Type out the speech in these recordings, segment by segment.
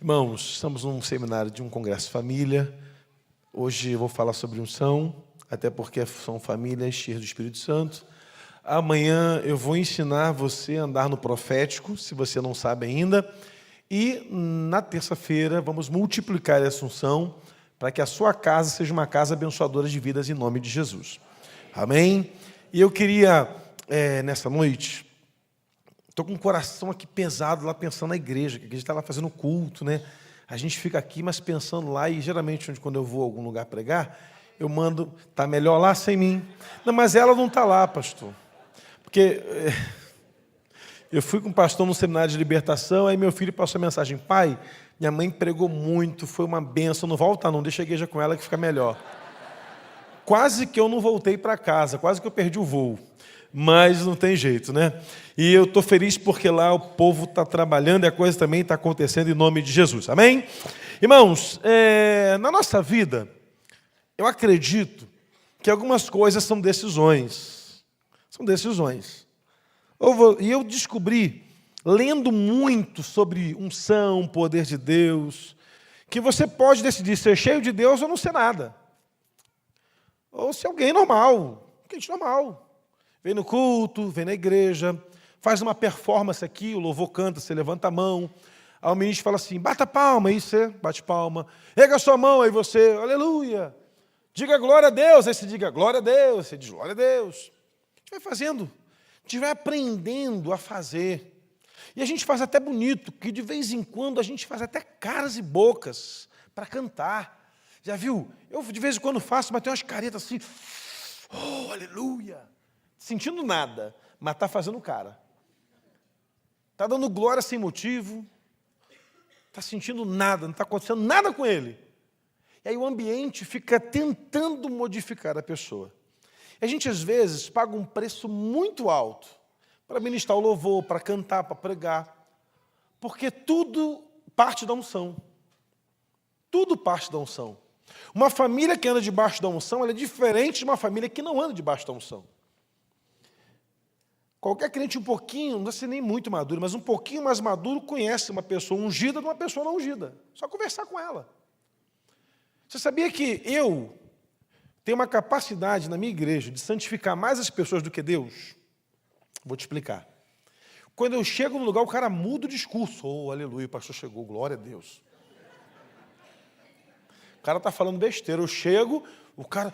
Irmãos, estamos num seminário de um congresso família. Hoje eu vou falar sobre unção, até porque são famílias cheias do Espírito Santo. Amanhã eu vou ensinar você a andar no profético, se você não sabe ainda. E na terça-feira vamos multiplicar essa unção para que a sua casa seja uma casa abençoadora de vidas em nome de Jesus. Amém? E eu queria, nessa noite... Estou com o coração aqui pesado lá pensando na igreja, que a gente está lá fazendo culto, né? A gente fica aqui, mas pensando lá, e geralmente quando eu vou a algum lugar pregar, eu mando, está melhor lá sem mim. Não, mas ela não está lá, pastor. Porque eu fui com o pastor no seminário de libertação, aí meu filho passou a mensagem: pai, minha mãe pregou muito, foi uma benção, não volta não, deixa a igreja com ela que fica melhor. Quase que eu não voltei para casa, quase que eu perdi o voo. Mas não tem jeito, né? E eu estou feliz porque lá o povo está trabalhando e a coisa também está acontecendo em nome de Jesus. Amém? Irmãos, na nossa vida, eu acredito que algumas coisas são decisões. São decisões. E eu descobri, lendo muito sobre unção, poder de Deus, que você pode decidir ser cheio de Deus ou não ser nada. Ou ser alguém normal, gente normal. Vem no culto, vem na igreja, faz uma performance aqui, o louvor canta, você levanta a mão. Aí o ministro fala assim, bata palma, aí você bate palma. Erga a sua mão, aí você, aleluia. Diga glória a Deus, aí você diga glória a Deus, você diz glória a Deus. A gente vai fazendo, a gente vai aprendendo a fazer. E a gente faz até bonito, que de vez em quando a gente faz até caras e bocas para cantar. Já viu? Eu de vez em quando faço, mas tem umas caretas assim, oh, aleluia. Sentindo nada, mas está fazendo cara. Está dando glória sem motivo, está sentindo nada, não está acontecendo nada com ele. E aí o ambiente fica tentando modificar a pessoa. E a gente, às vezes, paga um preço muito alto para ministrar o louvor, para cantar, para pregar, porque tudo parte da unção. Tudo parte da unção. Uma família que anda debaixo da unção, ela é diferente de uma família que não anda debaixo da unção. Qualquer crente um pouquinho, não sei nem muito maduro, mas um pouquinho mais maduro conhece uma pessoa ungida de uma pessoa não ungida. Só conversar com ela. Você sabia que eu tenho uma capacidade na minha igreja de santificar mais as pessoas do que Deus? Vou te explicar. Quando eu chego no lugar, o cara muda o discurso. Oh, aleluia, o pastor chegou, glória a Deus. O cara está falando besteira. Eu chego, o cara,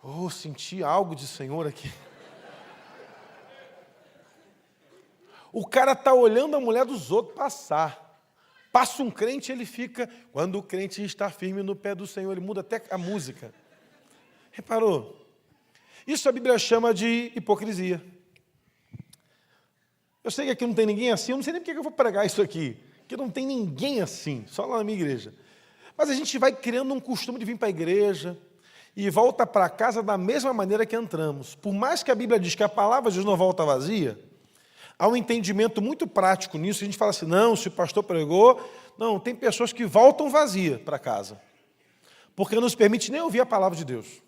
oh, senti algo de Senhor aqui. O cara está olhando a mulher dos outros passar. Passa um crente, ele fica... Quando o crente está firme no pé do Senhor, ele muda até a música. Reparou? Isso a Bíblia chama de hipocrisia. Eu sei que aqui não tem ninguém assim, eu não sei nem porque eu vou pregar isso aqui. Porque não tem ninguém assim, só lá na minha igreja. Mas a gente vai criando um costume de vir para a igreja e volta para casa da mesma maneira que entramos. Por mais que a Bíblia diz que a palavra de Deus não volta vazia, há um entendimento muito prático nisso. A gente fala assim, não, se o pastor pregou... Não, tem pessoas que voltam vazia para casa, porque não nos permite nem ouvir a palavra de Deus.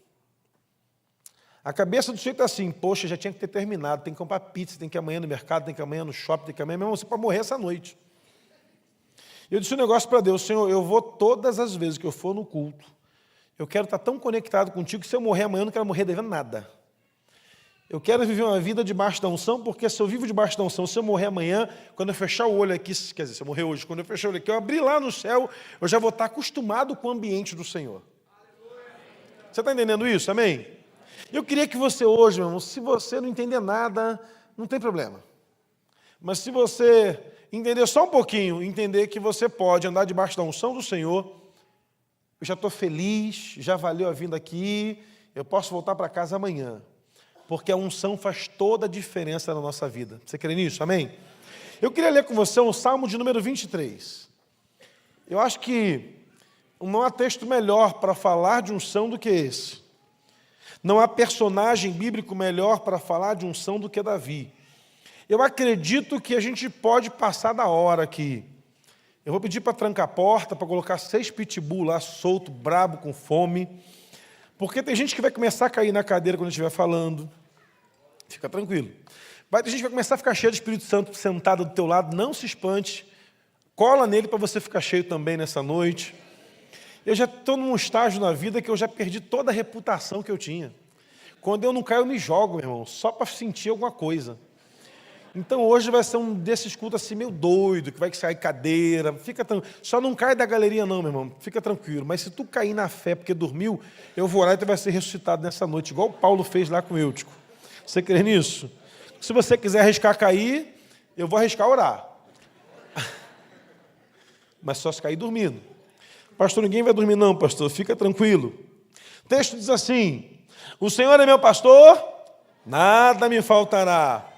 A cabeça do sujeito é assim, poxa, já tinha que ter terminado, tem que comprar pizza, tem que ir amanhã no mercado, tem que ir amanhã no shopping, tem que ir amanhã, mesmo você pode morrer essa noite. Eu disse um negócio para Deus, Senhor, eu vou todas as vezes que eu for no culto, eu quero estar tão conectado contigo que se eu morrer amanhã, eu não quero morrer devendo nada. Eu quero viver uma vida debaixo da unção, porque se eu vivo debaixo da unção, se eu morrer amanhã, quando eu fechar o olho aqui, quer dizer, se eu morrer hoje, quando eu fechar o olho aqui, eu abrir lá no céu, eu já vou estar acostumado com o ambiente do Senhor. Você está entendendo isso? Amém? Eu queria que você hoje, meu irmão, se você não entender nada, não tem problema. Mas se você entender só um pouquinho, entender que você pode andar debaixo da unção do Senhor, eu já estou feliz, já valeu a vinda aqui, eu posso voltar para casa amanhã. Porque a unção faz toda a diferença na nossa vida. Você crê nisso? Amém? Eu queria ler com você o Salmo de número 23. Eu acho que não há texto melhor para falar de unção do que esse. Não há personagem bíblico melhor para falar de unção do que Davi. Eu acredito que a gente pode passar da hora aqui. Eu vou pedir para trancar a porta, para colocar 6 pitbull lá, solto, brabo, com fome. Porque tem gente que vai começar a cair na cadeira quando estiver falando. Fica tranquilo. Vai ter gente que vai começar a ficar cheia do Espírito Santo sentada do teu lado. Não se espante. Cola nele para você ficar cheio também nessa noite. Eu já estou num estágio na vida que eu já perdi toda a reputação que eu tinha. Quando eu não caio, eu me jogo, meu irmão, só para sentir alguma coisa. Então hoje vai ser um desses cultos assim meio doido, que vai sair cadeira, fica só não cai da galeria não, meu irmão, fica tranquilo. Mas se tu cair na fé porque dormiu, eu vou orar e tu vai ser ressuscitado nessa noite, igual o Paulo fez lá com o Eutico. Você crê nisso? Se você quiser arriscar cair, eu vou arriscar orar. Mas só se cair dormindo. Pastor, ninguém vai dormir não, pastor, fica tranquilo. O texto diz assim: o Senhor é meu pastor, nada me faltará.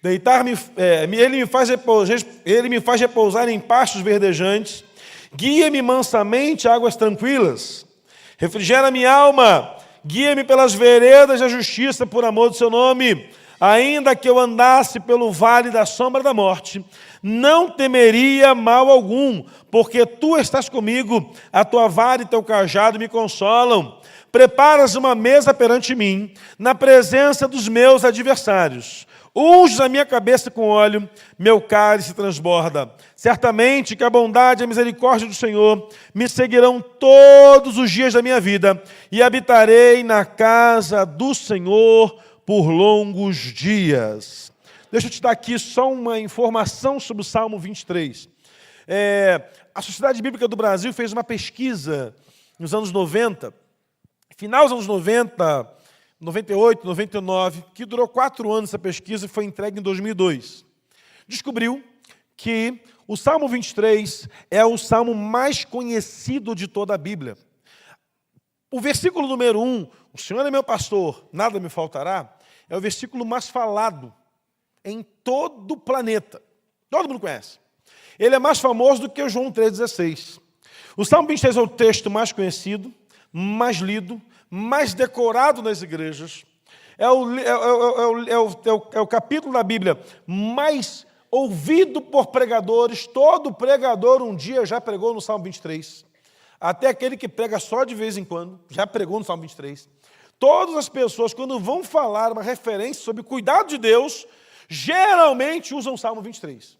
Ele me faz repousar em pastos verdejantes, guia-me mansamente a águas tranquilas, refrigera minha alma, guia-me pelas veredas da justiça por amor do seu nome. Ainda que eu andasse pelo vale da sombra da morte, não temeria mal algum, porque tu estás comigo, a tua vara e teu cajado me consolam. Preparas uma mesa perante mim, na presença dos meus adversários. Unges a minha cabeça com óleo, meu cálice transborda. Certamente que a bondade e a misericórdia do Senhor me seguirão todos os dias da minha vida, e habitarei na casa do Senhor por longos dias. Deixa eu te dar aqui só uma informação sobre o Salmo 23. A Sociedade Bíblica do Brasil fez uma pesquisa nos anos 90, final dos anos 90, 98, 99, que durou 4 anos essa pesquisa e foi entregue em 2002. Descobriu que o Salmo 23 é o salmo mais conhecido de toda a Bíblia. O versículo número 1, o Senhor é meu pastor, nada me faltará, é o versículo mais falado em todo o planeta. Todo mundo conhece. Ele é mais famoso do que o João 3,16. O Salmo 23 é o texto mais conhecido, mais lido, mais decorado nas igrejas. É o capítulo da Bíblia mais ouvido por pregadores. Todo pregador um dia já pregou no Salmo 23. Até aquele que prega só de vez em quando, já pregou no Salmo 23. Todas as pessoas, quando vão falar uma referência sobre o cuidado de Deus, geralmente usam o Salmo 23.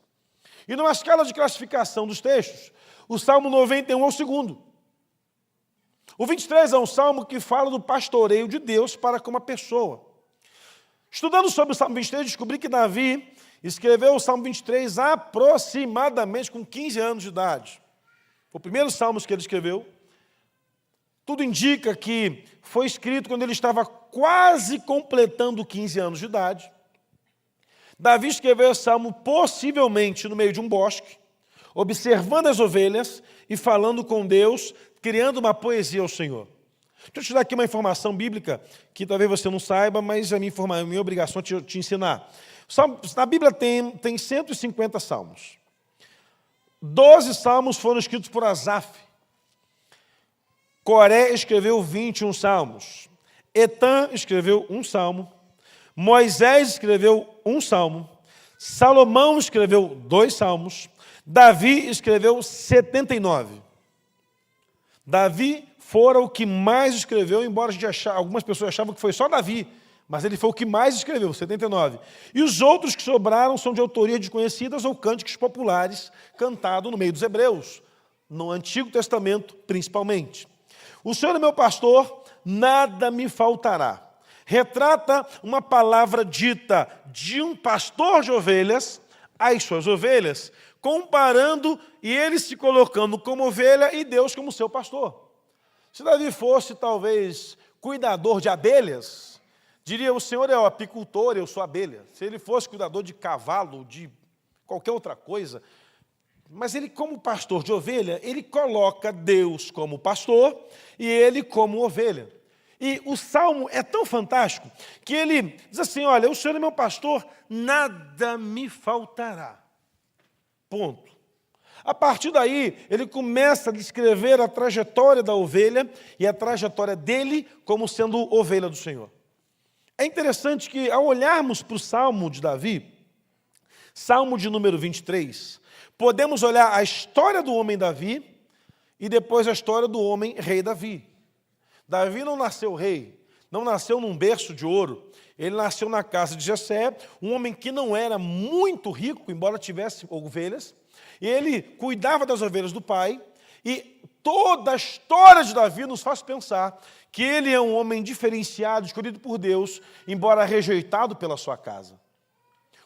E numa escala de classificação dos textos, o Salmo 91 é o segundo. O 23 é um salmo que fala do pastoreio de Deus para com uma pessoa. Estudando sobre o Salmo 23, descobri que Davi escreveu o Salmo 23 aproximadamente com 15 anos de idade. Foi o primeiro salmo que ele escreveu. Tudo indica que foi escrito quando ele estava quase completando 15 anos de idade. Davi escreveu esse salmo possivelmente no meio de um bosque, observando as ovelhas e falando com Deus, criando uma poesia ao Senhor. Deixa eu te dar aqui uma informação bíblica que talvez você não saiba, mas a minha obrigação é te ensinar. Na Bíblia tem 150 salmos. 12 salmos foram escritos por Asaf. Coré escreveu 21 salmos. Etã escreveu 1 salmo. Moisés escreveu 1 salmo. Salomão escreveu 2 salmos. Davi escreveu 79. Davi fora o que mais escreveu, embora algumas pessoas achavam que foi só Davi, mas ele foi o que mais escreveu, 79. E os outros que sobraram são de autoria desconhecidas ou cânticos populares, cantados no meio dos hebreus, no Antigo Testamento principalmente. O Senhor é meu pastor, nada me faltará. Retrata uma palavra dita de um pastor de ovelhas às suas ovelhas, comparando e ele se colocando como ovelha e Deus como seu pastor. Se Davi fosse, talvez, cuidador de abelhas, diria, o Senhor é o apicultor, eu sou abelha. Se ele fosse cuidador de cavalo, de qualquer outra coisa, mas ele, como pastor de ovelha, ele coloca Deus como pastor e ele como ovelha. E o Salmo é tão fantástico que ele diz assim, olha, o Senhor é meu pastor, nada me faltará. Ponto. A partir daí, ele começa a descrever a trajetória da ovelha e a trajetória dele como sendo ovelha do Senhor. É interessante que, ao olharmos para o Salmo de Davi, Salmo de número 23, podemos olhar a história do homem Davi e depois a história do homem rei Davi. Davi não nasceu rei, não nasceu num berço de ouro, ele nasceu na casa de Jessé, um homem que não era muito rico, embora tivesse ovelhas, E ele cuidava das ovelhas do pai, e toda a história de Davi nos faz pensar que ele é um homem diferenciado, escolhido por Deus, embora rejeitado pela sua casa.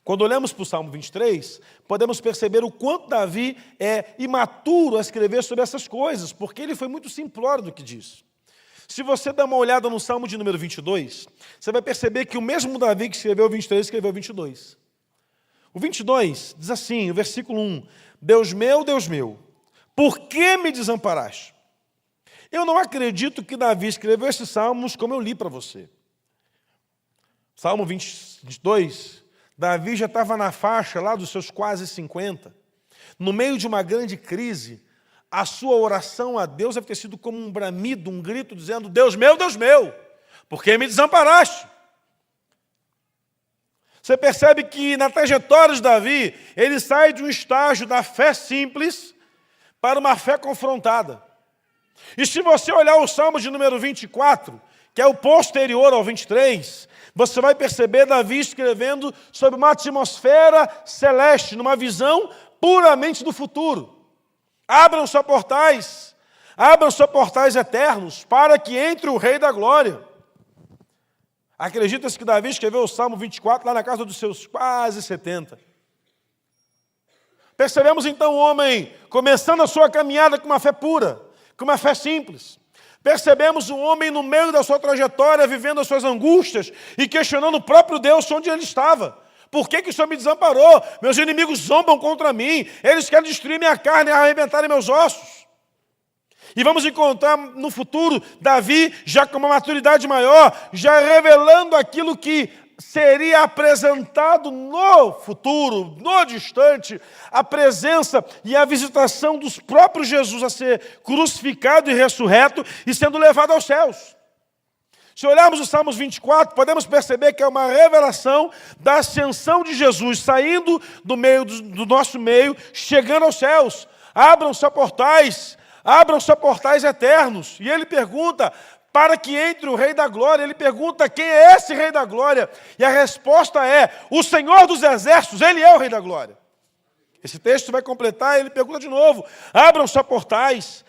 Quando olhamos para o Salmo 23, podemos perceber o quanto Davi é imaturo a escrever sobre essas coisas, porque ele foi muito simplório do que diz. Se você der uma olhada no Salmo de número 22, você vai perceber que o mesmo Davi que escreveu o 23, escreveu o 22. O 22 diz assim, o versículo 1, Deus meu, por que me desamparaste? Eu não acredito que Davi escreveu esses salmos como eu li para você. Salmo 22, Davi já estava na faixa lá dos seus quase 50. No meio de uma grande crise, a sua oração a Deus deve ter sido como um bramido, um grito, dizendo, Deus meu, por que me desamparaste? Você percebe que na trajetória de Davi, ele sai de um estágio da fé simples para uma fé confrontada. E se você olhar o Salmo de número 24, que é o posterior ao 23, você vai perceber Davi escrevendo sobre uma atmosfera celeste, numa visão puramente do futuro. Abram só portais eternos, para que entre o Rei da Glória. Acredita-se que Davi escreveu o Salmo 24 lá na casa dos seus quase 70. Percebemos então o homem começando a sua caminhada com uma fé pura, com uma fé simples. Percebemos o homem no meio da sua trajetória, vivendo as suas angústias e questionando o próprio Deus onde ele estava. Por que o Senhor me desamparou? Meus inimigos zombam contra mim, eles querem destruir minha carne e arrebentarem meus ossos. E vamos encontrar no futuro Davi já com uma maturidade maior, já revelando aquilo que seria apresentado no futuro, no distante, a presença e a visitação dos próprios Jesus a ser crucificado e ressurreto e sendo levado aos céus. Se olharmos o Salmos 24, podemos perceber que é uma revelação da ascensão de Jesus, saindo do nosso meio, chegando aos céus. Abram-se portais eternos. E ele pergunta, para que entre o Rei da Glória, ele pergunta quem é esse Rei da Glória? E a resposta é, o Senhor dos Exércitos, ele é o Rei da Glória. Esse texto vai completar, ele pergunta de novo, abram-se portais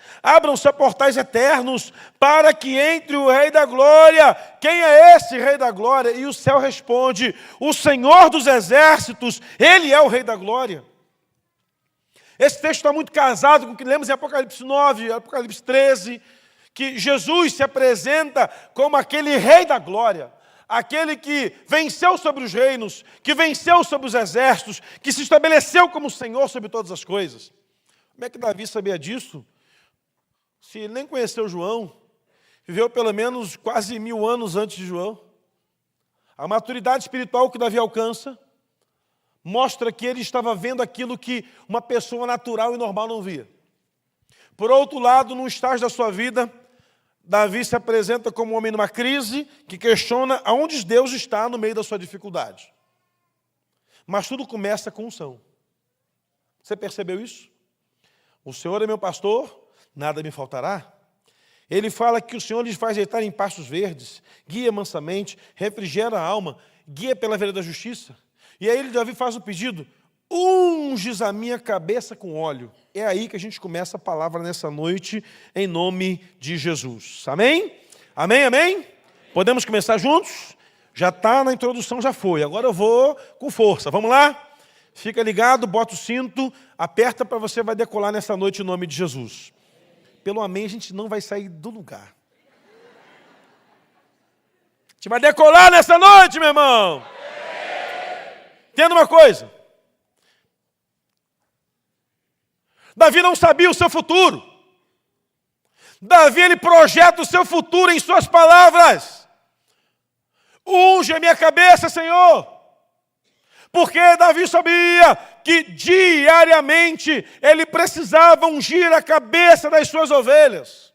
eternos, para que entre o Rei da Glória. Quem é esse Rei da Glória? E o céu responde, o Senhor dos Exércitos, ele é o Rei da Glória. Esse texto está muito casado com o que lemos em Apocalipse 9, Apocalipse 13, que Jesus se apresenta como aquele Rei da Glória, aquele que venceu sobre os reinos, que venceu sobre os exércitos, que se estabeleceu como Senhor sobre todas as coisas. Como é que Davi sabia disso? Se ele nem conheceu João, viveu pelo menos quase 1000 anos antes de João. A maturidade espiritual que Davi alcança mostra que ele estava vendo aquilo que uma pessoa natural e normal não via. Por outro lado, num estágio da sua vida, Davi se apresenta como um homem numa crise que questiona aonde Deus está no meio da sua dificuldade. Mas tudo começa com unção. Você percebeu isso? O Senhor é meu pastor, nada me faltará. Ele fala que o Senhor lhes faz deitar em pastos verdes, guia mansamente, refrigera a alma, guia pela vereda da justiça. E aí Davi faz o pedido, unges a minha cabeça com óleo. É aí que a gente começa a palavra nessa noite, em nome de Jesus. Amém? Amém, amém? Podemos começar juntos? Já está na introdução, já foi. Agora eu vou com força. Vamos lá? Fica ligado, bota o cinto, aperta para você vai decolar nessa noite em nome de Jesus. Pelo amém, a gente não vai sair do lugar. A gente vai decolar nessa noite, meu irmão. Entenda uma coisa. Davi não sabia o seu futuro. Davi, ele projeta o seu futuro em suas palavras. Unge a minha cabeça, Senhor. Porque Davi sabia que diariamente ele precisava ungir a cabeça das suas ovelhas.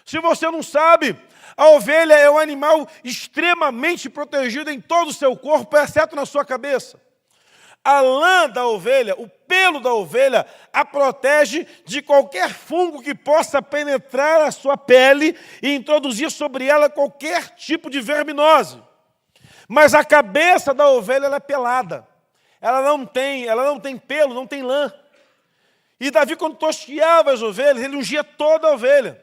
Se você não sabe, a ovelha é um animal extremamente protegido em todo o seu corpo, exceto na sua cabeça. A lã da ovelha, o pelo da ovelha, a protege de qualquer fungo que possa penetrar a sua pele e introduzir sobre ela qualquer tipo de verminose. Mas a cabeça da ovelha ela é pelada. Ela não tem pelo, não tem lã. E Davi, quando tosquiava as ovelhas, ele ungia toda a ovelha.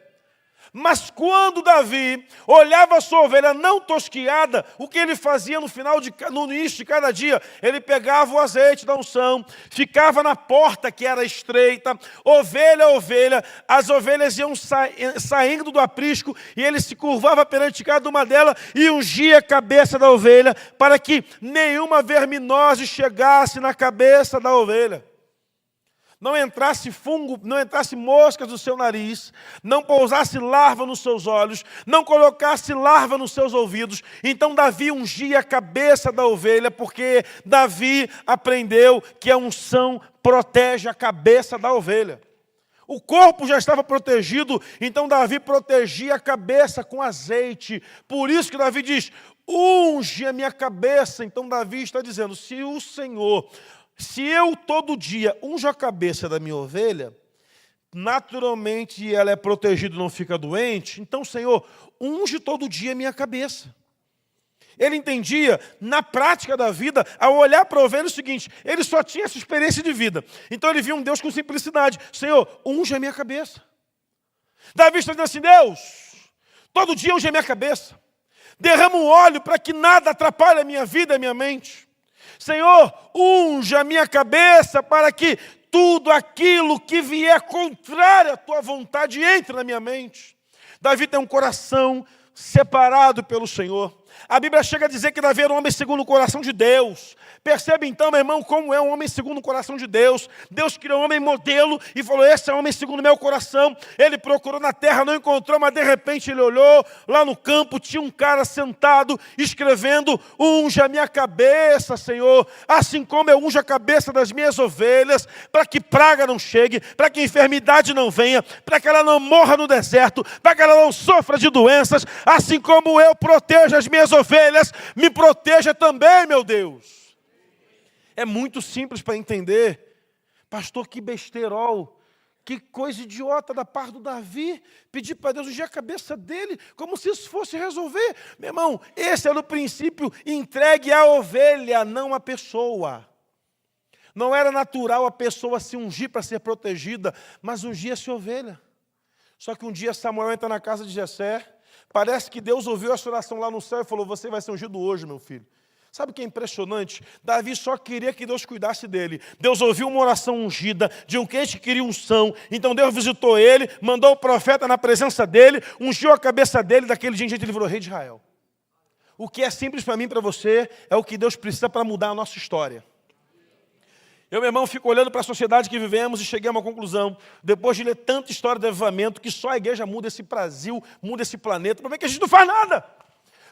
Mas quando Davi olhava a sua ovelha não tosquiada, o que ele fazia no início de cada dia? Ele pegava o azeite da unção, ficava na porta que era estreita, ovelha a ovelha, as ovelhas iam saindo do aprisco e ele se curvava perante cada uma delas e ungia a cabeça da ovelha para que nenhuma verminose chegasse na cabeça da ovelha. Não entrasse fungo, não entrasse moscas no seu nariz, não pousasse larva nos seus olhos, não colocasse larva nos seus ouvidos. Então Davi ungia a cabeça da ovelha, porque Davi aprendeu que a unção protege a cabeça da ovelha. O corpo já estava protegido, então Davi protegia a cabeça com azeite. Por isso que Davi diz, unge a minha cabeça. Então Davi está dizendo, se eu todo dia unjo a cabeça da minha ovelha, naturalmente ela é protegida e não fica doente, então, Senhor, unge todo dia a minha cabeça. Ele entendia, na prática da vida, ao olhar para a ovelha, o seguinte, ele só tinha essa experiência de vida. Então ele via um Deus com simplicidade. Senhor, unge a minha cabeça. Davi está dizendo assim, Deus, todo dia unge a minha cabeça. Derrama um óleo para que nada atrapalhe a minha vida e a minha mente. Senhor, unge a minha cabeça para que tudo aquilo que vier contrário à tua vontade entre na minha mente. Davi tem um coração separado pelo Senhor. A Bíblia chega a dizer que Davi era um homem segundo o coração de Deus. Percebe então, meu irmão, como é um homem segundo o coração de Deus. Deus criou um homem modelo e falou, esse é um homem segundo o meu coração. Ele procurou na terra, não encontrou, mas de repente ele olhou, lá no campo tinha um cara sentado, escrevendo, unge a minha cabeça, Senhor, assim como eu unjo a cabeça das minhas ovelhas, para que praga não chegue, para que enfermidade não venha, para que ela não morra no deserto, para que ela não sofra de doenças, assim como eu protejo as minhas ovelhas, me proteja também, meu Deus. É muito simples para entender. Pastor, que besterol, que coisa idiota da parte do Davi, pedir para Deus ungir a cabeça dele, como se isso fosse resolver. Meu irmão, esse era o princípio, entregue a ovelha, não a pessoa. Não era natural a pessoa se ungir para ser protegida, mas ungia-se a ovelha. Só que um dia Samuel entra na casa de Jessé, parece que Deus ouviu essa oração lá no céu e falou, você vai ser ungido hoje, meu filho. Sabe o que é impressionante? Davi só queria que Deus cuidasse dele. Deus ouviu uma oração ungida de um crente que queria unção. Então Deus visitou ele, mandou o profeta na presença dele, ungiu a cabeça dele, daquele dia em diante ele virou rei de Israel. O que é simples para mim e para você é o que Deus precisa para mudar a nossa história. Eu, meu irmão, fico olhando para a sociedade que vivemos e cheguei a uma conclusão, depois de ler tanta história de avivamento, que só a igreja muda esse Brasil, muda esse planeta, para ver que a gente não faz nada.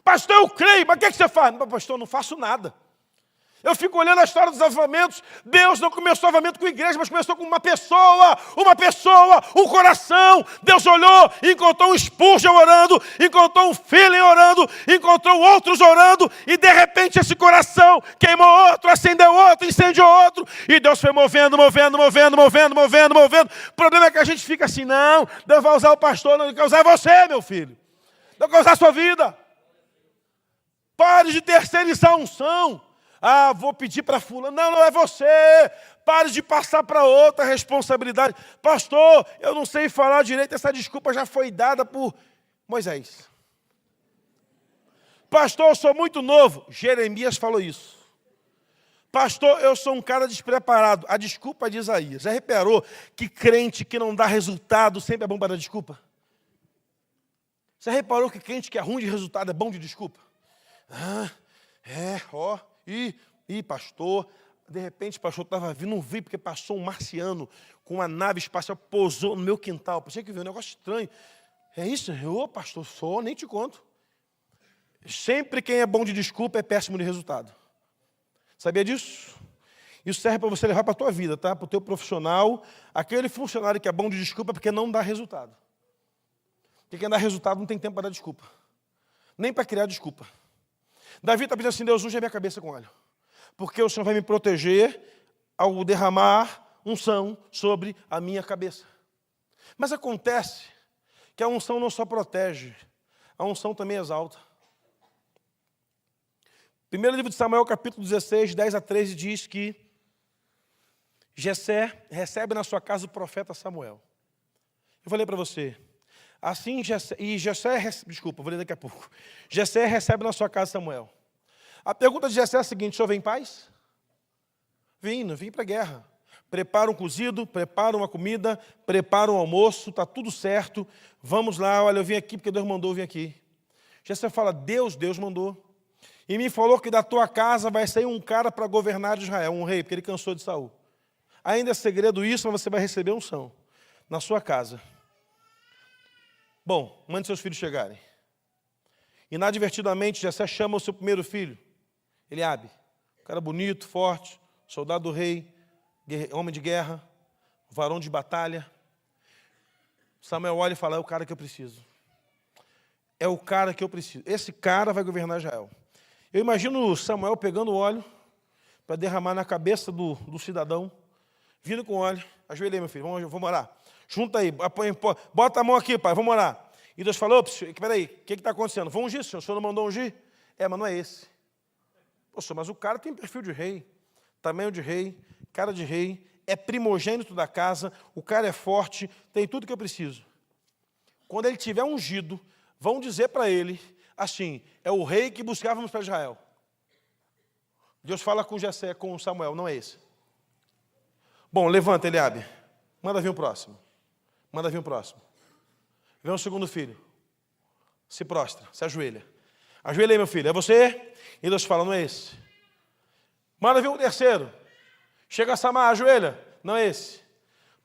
Pastor, eu creio, mas o que você faz? Pastor, eu não faço nada. Eu fico olhando a história dos avivamentos. Deus não começou o avivamento com a igreja, mas começou com uma pessoa, um coração. Deus olhou e encontrou um Spurgeon orando, encontrou um Philem orando, encontrou outros orando, e de repente esse coração queimou outro, acendeu outro, incendiou outro, e Deus foi movendo. O problema é que a gente fica assim, não, Deus vai usar o pastor, não, Deus vai usar você, meu filho. Deus vai usar a sua vida. Pare de terceirizar a unção. Ah, vou pedir para fulano. Não é você. Pare de passar para outra responsabilidade. Pastor, eu não sei falar direito. Essa desculpa já foi dada por Moisés. Pastor, eu sou muito novo. Jeremias falou isso. Pastor, eu sou um cara despreparado. A desculpa é de Isaías. Já reparou que crente que não dá resultado sempre é bom para dar desculpa? Já reparou que crente que é ruim de resultado é bom de desculpa? Pastor, de repente, pastor, estava vindo, não vi, porque passou um marciano com uma nave espacial, pousou no meu quintal. Pensei que viu um negócio estranho. É isso? Pastor, sou, nem te conto. Sempre quem é bom de desculpa é péssimo de resultado. Sabia disso? Isso serve para você levar para a tua vida, tá? Para o teu profissional. Aquele funcionário que é bom de desculpa é porque não dá resultado. Porque quem dá resultado não tem tempo para dar desculpa. Nem para criar desculpa. Davi está pedindo assim, Deus, unge a minha cabeça com óleo. Porque o Senhor vai me proteger ao derramar unção sobre a minha cabeça. Mas acontece que a unção não só protege, a unção também exalta. Primeiro livro de Samuel, capítulo 16, 10 a 13, diz que Jessé recebe na sua casa o profeta Samuel. Eu vou ler para você. Assim, vou ler daqui a pouco. Jessé recebe na sua casa Samuel. A pergunta de Jessé é a seguinte: o senhor vem em paz? Vim para a guerra. Prepara um cozido, prepara uma comida, prepara um almoço, está tudo certo. Vamos lá, olha, eu vim aqui porque Deus mandou eu vir aqui. Jessé fala, Deus mandou. E me falou que da tua casa vai sair um cara para governar Israel, um rei, porque ele cansou de Saul. Ainda é segredo isso, mas você vai receber unção na sua casa. Bom, mande seus filhos chegarem. Inadvertidamente, Jessé chama o seu primeiro filho, Eliabe. Um cara bonito, forte, soldado do rei, homem de guerra, varão de batalha. Samuel olha e fala, é o cara que eu preciso. É o cara que eu preciso. Esse cara vai governar Israel. Eu imagino Samuel pegando óleo para derramar na cabeça do cidadão, vindo com óleo. Ajoelha aí, meu filho, vamos orar. Junta aí, bota a mão aqui, pai, vamos orar. E Deus falou, peraí, o que está acontecendo? Vou ungir, senhor, o senhor não mandou ungir? Mas não é esse. Poxa, mas o cara tem perfil de rei, tamanho de rei, cara de rei, é primogênito da casa, o cara é forte, tem tudo que eu preciso. Quando ele tiver ungido, vão dizer para ele, assim, é o rei que buscávamos para Israel. Deus fala com Jessé, com Samuel, não é esse. Bom, levanta, Eliabe. Manda vir o próximo. Vem o segundo filho. Se prostra, se ajoelha. Ajoelha aí, meu filho. É você? E Deus fala, não é esse. Manda vir o terceiro. Chega a Samar, ajoelha. Não é esse.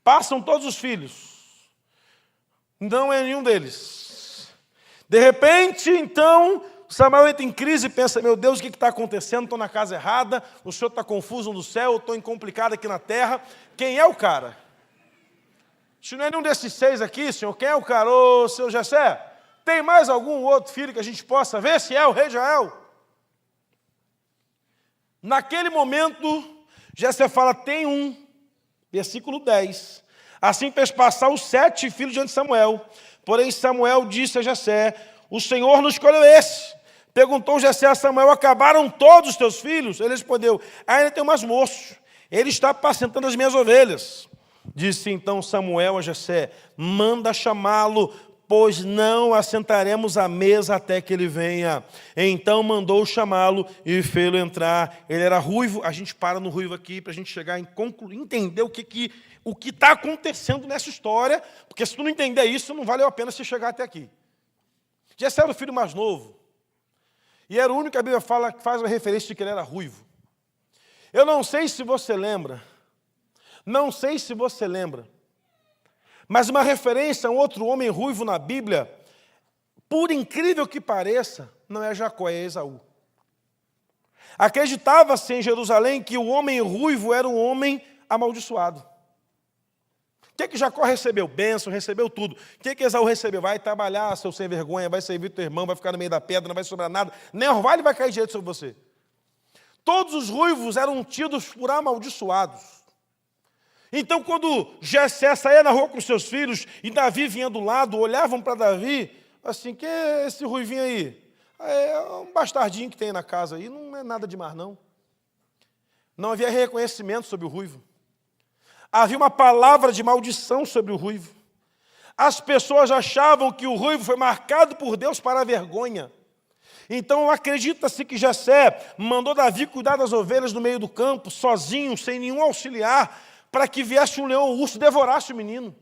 Passam todos os filhos. Não é nenhum deles. De repente, então, Samuel entra em crise e pensa, meu Deus, o que está acontecendo? Estou na casa errada, o senhor está confuso no céu, estou complicado aqui na terra. Quem é o cara? Se não é nenhum desses 6 aqui, senhor, quem é o cara? Ô, seu Jessé, tem mais algum outro filho que a gente possa ver se é o rei de Israel? Naquele momento, Jessé fala, tem um, versículo 10. Assim fez passar os 7 filhos diante de Samuel. Porém, Samuel disse a Jessé, o Senhor não escolheu esse. Perguntou Jessé a Samuel, acabaram todos os teus filhos? Ele respondeu, ainda tem mais moço. Ele está apacentando as minhas ovelhas. Disse então Samuel a Jessé, manda chamá-lo, pois não assentaremos à mesa até que ele venha. Então mandou chamá-lo e fê-lo entrar. Ele era ruivo, a gente para no ruivo aqui para a gente chegar em entender o que está acontecendo nessa história, porque se tu não entender isso, não valeu a pena você chegar até aqui. Jessé era o filho mais novo, e era o único que a Bíblia fala, que faz uma referência de que ele era ruivo. Eu não sei se você lembra, mas uma referência a um outro homem ruivo na Bíblia, por incrível que pareça, não é Jacó, é Esaú. Acreditava-se em Jerusalém que o homem ruivo era um homem amaldiçoado. O que Jacó recebeu? Bênção, recebeu tudo. O que Esaú recebeu? Vai trabalhar, seu sem vergonha, vai servir teu irmão, vai ficar no meio da pedra, não vai sobrar nada, nem orvalho vai cair direito sobre você. Todos os ruivos eram tidos por amaldiçoados. Então, quando Jessé saía na rua com seus filhos e Davi vinha do lado, olhavam para Davi, assim, que é esse ruivinho aí? É um bastardinho que tem na casa aí, não é nada demais, não. Não havia reconhecimento sobre o ruivo. Havia uma palavra de maldição sobre o ruivo. As pessoas achavam que o ruivo foi marcado por Deus para a vergonha. Então acredita-se que Jessé mandou Davi cuidar das ovelhas no meio do campo, sozinho, sem nenhum auxiliar, para que viesse um leão ou um urso e devorasse o menino.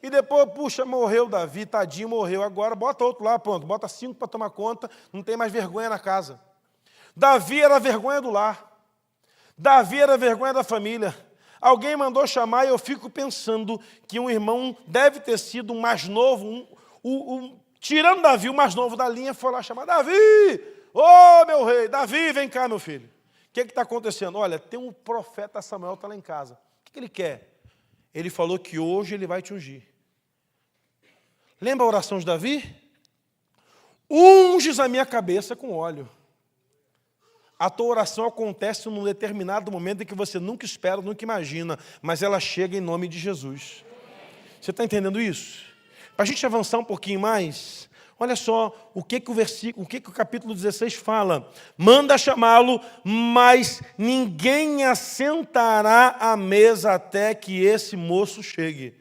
E depois, puxa, morreu Davi, tadinho, morreu. Agora bota outro lá, pronto, bota 5 para tomar conta, não tem mais vergonha na casa. Davi era a vergonha do lar. Davi era a vergonha da família. Alguém mandou chamar e eu fico pensando que um irmão deve ter sido um mais novo, tirando Davi, o mais novo da linha, foi lá chamar, Davi, ô meu rei, Davi, vem cá, meu filho. O que está acontecendo? Olha, tem um profeta Samuel, está lá em casa. O que ele quer? Ele falou que hoje ele vai te ungir. Lembra a oração de Davi? Unges a minha cabeça com óleo. A tua oração acontece num determinado momento em que você nunca espera, nunca imagina, mas ela chega em nome de Jesus. Você está entendendo isso? Para a gente avançar um pouquinho mais, Olha só o que o capítulo 16 fala. Manda chamá-lo, mas ninguém assentará à mesa até que esse moço chegue.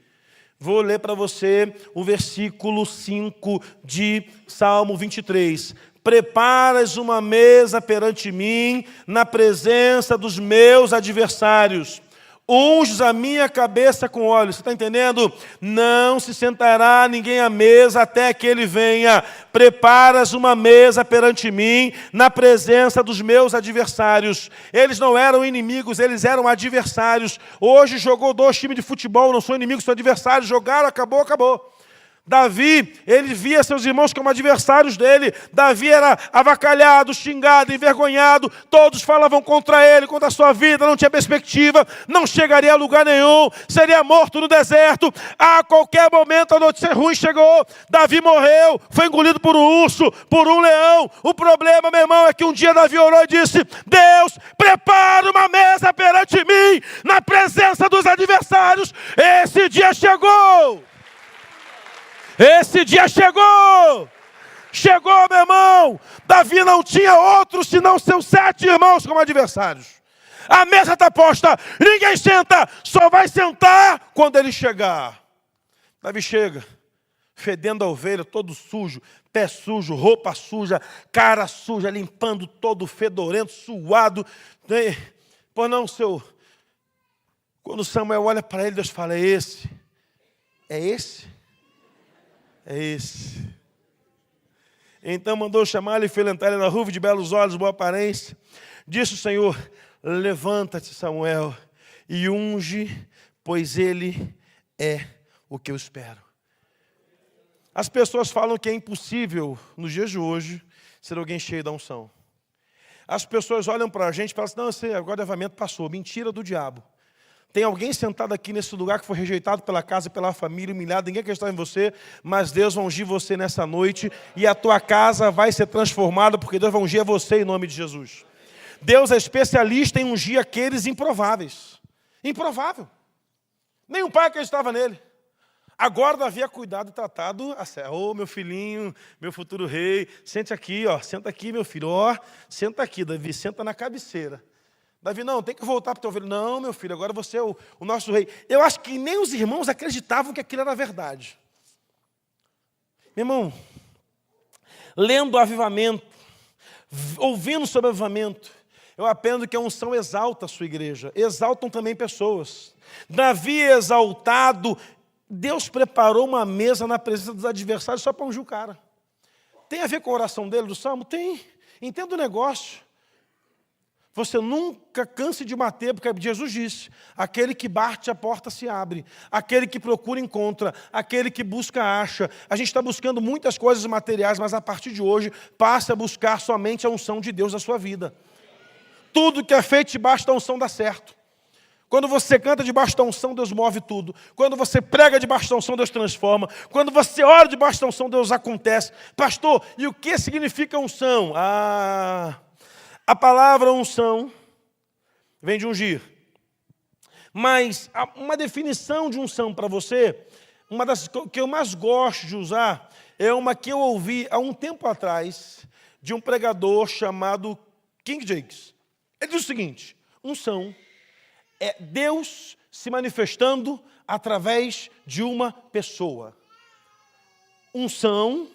Vou ler para você o versículo 5 de Salmo 23. Preparas uma mesa perante mim, na presença dos meus adversários. Unges a minha cabeça com óleo. Você está entendendo? Não se sentará ninguém à mesa até que ele venha. Preparas uma mesa perante mim, na presença dos meus adversários. Eles não eram inimigos, eles eram adversários. Hoje jogou 2 times de futebol, não são inimigos, são adversários. Jogaram, acabou, acabou. Davi, ele via seus irmãos como adversários dele. Davi era avacalhado, xingado, envergonhado. Todos falavam contra ele, contra a sua vida. Não tinha perspectiva, não chegaria a lugar nenhum. Seria morto no deserto. A qualquer momento a notícia ruim chegou. Davi morreu, foi engolido por um urso, por um leão. O problema, meu irmão, é que um dia Davi orou e disse: Deus, prepara uma mesa perante mim, na presença dos adversários. Esse dia chegou. Esse dia chegou! Chegou, meu irmão! Davi não tinha outro senão seus 7 irmãos como adversários. A mesa está posta, ninguém senta, só vai sentar quando ele chegar. Davi chega, fedendo a ovelha, todo sujo, pé sujo, roupa suja, cara suja, limpando todo fedorento, suado. Pois não, seu... Quando Samuel olha para ele, Deus fala: é esse? É esse? É esse. Então mandou chamá-lo e filentar-lhe na ruva, de belos olhos, boa aparência. Disse o Senhor: levanta-te, Samuel, e unge, pois ele é o que eu espero. As pessoas falam que é impossível, nos dias de hoje, ser alguém cheio da unção. As pessoas olham para a gente e falam assim: não, esse agora o avivamento passou. Mentira do diabo. Tem alguém sentado aqui nesse lugar que foi rejeitado pela casa e pela família, humilhado, ninguém acreditava em você, mas Deus vai ungir você nessa noite e a tua casa vai ser transformada, porque Deus vai ungir você em nome de Jesus. Deus é especialista em ungir aqueles improváveis. Improvável. Nenhum pai acreditava nele. Agora Davi é cuidado e tratado a sério. Ô, meu filhinho, meu futuro rei, sente aqui, ó, senta aqui, meu filho, ó, senta aqui, Davi, senta na cabeceira. Davi, não, tem que voltar para o teu ovelho. Não, meu filho, agora você é o nosso rei. Eu acho que nem os irmãos acreditavam que aquilo era verdade. Meu irmão, lendo o avivamento, ouvindo sobre o avivamento, eu aprendo que a unção exalta a sua igreja. Exaltam também pessoas. Davi exaltado, Deus preparou uma mesa na presença dos adversários só para ungir o cara. Tem a ver com a oração dele do Salmo? Tem. Entenda o negócio. Você nunca canse de bater, porque Jesus disse: aquele que bate, a porta se abre. Aquele que procura, encontra. Aquele que busca, acha. A gente está buscando muitas coisas materiais, mas a partir de hoje, passe a buscar somente a unção de Deus na sua vida. Tudo que é feito debaixo da unção dá certo. Quando você canta debaixo da unção, Deus move tudo. Quando você prega debaixo da unção, Deus transforma. Quando você ora debaixo da unção, Deus acontece. Pastor, e o que significa unção? A palavra unção vem de ungir. Mas uma definição de unção para você, uma das que eu mais gosto de usar, é uma que eu ouvi há um tempo atrás, de um pregador chamado King Jakes. Ele diz o seguinte: unção é Deus se manifestando através de uma pessoa. Unção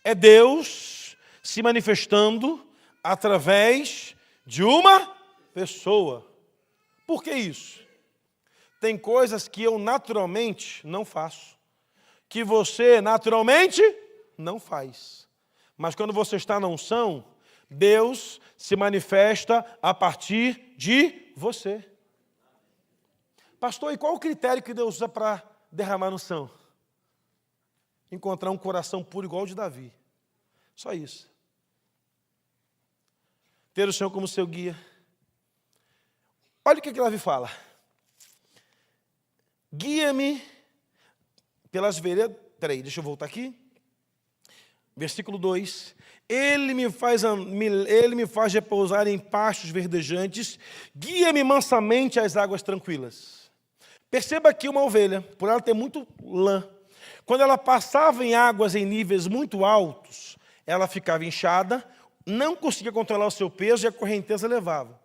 é Deus se manifestando através de uma pessoa. Por que isso? Tem coisas que eu naturalmente não faço, que você naturalmente não faz. Mas quando você está na unção, Deus se manifesta a partir de você. Pastor, e qual o critério que Deus usa para derramar unção? Encontrar um coração puro igual o de Davi. Só isso. Ter o Senhor como seu guia. Olha o que Davi fala. Guia-me pelas veredas. Peraí, deixa eu voltar aqui. Versículo 2. Ele me faz repousar em pastos verdejantes. Guia-me mansamente às águas tranquilas. Perceba aqui uma ovelha, por ela ter muito lã. Quando ela passava em águas em níveis muito altos, ela ficava inchada, não conseguia controlar o seu peso e a correnteza levava.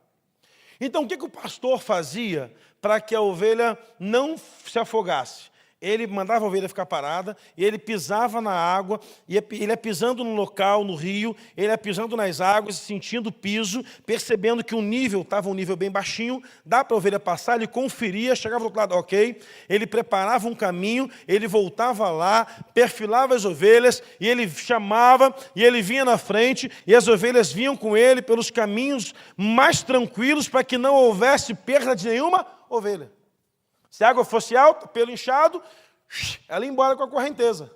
Então, o que o pastor fazia para que a ovelha não se afogasse? Ele mandava a ovelha ficar parada, e ele pisava na água, ele ia pisando no local, no rio, ele ia pisando nas águas, sentindo o piso, percebendo que o nível estava um nível bem baixinho, dá para a ovelha passar, ele conferia, chegava do outro lado, ok, ele preparava um caminho, ele voltava lá, perfilava as ovelhas, e ele chamava, e ele vinha na frente, e as ovelhas vinham com ele pelos caminhos mais tranquilos, para que não houvesse perda de nenhuma ovelha. Se a água fosse alta, pelo inchado, ela ia embora com a correnteza.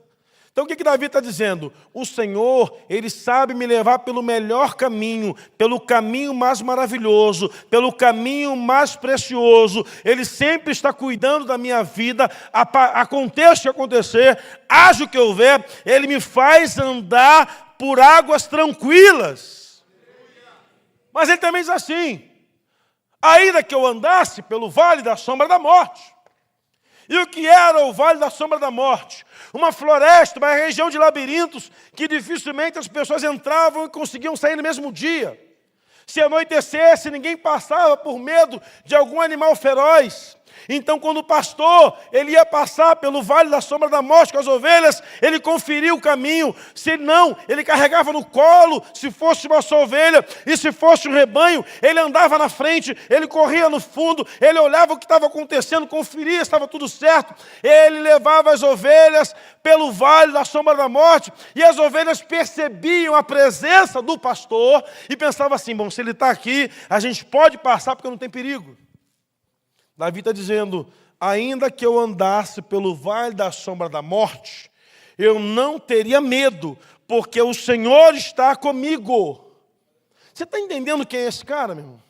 Então o que Davi está dizendo? O Senhor, Ele sabe me levar pelo melhor caminho, pelo caminho mais maravilhoso, pelo caminho mais precioso. Ele sempre está cuidando da minha vida, aconteça o que acontecer, haja o que houver, Ele me faz andar por águas tranquilas. Mas Ele também diz assim: ainda que eu andasse pelo vale da sombra da morte. E o que era o vale da sombra da morte? Uma floresta, uma região de labirintos, que dificilmente as pessoas entravam e conseguiam sair no mesmo dia. Se anoitecesse, ninguém passava por medo de algum animal feroz. Então, quando o pastor ele ia passar pelo vale da sombra da morte com as ovelhas, ele conferia o caminho. Se não, ele carregava no colo, se fosse uma só ovelha, e se fosse um rebanho, ele andava na frente, ele corria no fundo, ele olhava o que estava acontecendo, conferia se estava tudo certo. Ele levava as ovelhas pelo vale da sombra da morte, e as ovelhas percebiam a presença do pastor, e pensavam assim: bom, se ele está aqui, a gente pode passar porque não tem perigo. Davi está dizendo: ainda que eu andasse pelo vale da sombra da morte, eu não teria medo, porque o Senhor está comigo. Você está entendendo quem é esse cara, meu irmão?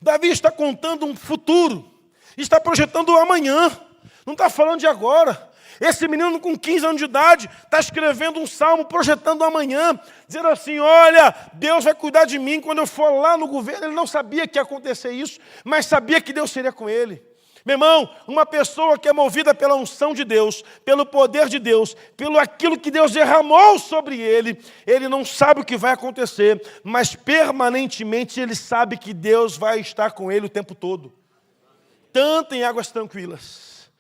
Davi está contando um futuro, está projetando o amanhã, não está falando de agora. Esse menino com 15 anos de idade está escrevendo um salmo projetando o amanhã, dizendo assim: olha, Deus vai cuidar de mim quando eu for lá no governo. Ele não sabia que ia acontecer isso, mas sabia que Deus seria com ele. Meu irmão, uma pessoa que é movida pela unção de Deus, pelo poder de Deus, pelo aquilo que Deus derramou sobre ele, ele não sabe o que vai acontecer, mas permanentemente ele sabe que Deus vai estar com ele o tempo todo. Tanto em águas tranquilas,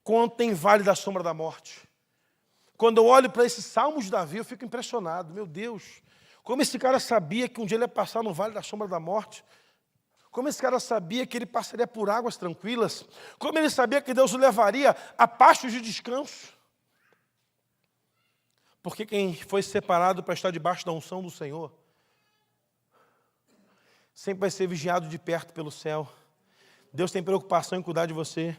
quanto em vale da sombra da morte. Quando eu olho para esses salmos de Davi, eu fico impressionado. Meu Deus, como esse cara sabia que um dia ele ia passar no vale da sombra da morte. Como esse cara sabia que ele passaria por águas tranquilas. Como ele sabia que Deus o levaria a pastos de descanso. Porque quem foi separado para estar debaixo da unção do Senhor sempre vai ser vigiado de perto pelo céu. Deus tem preocupação em cuidar de você.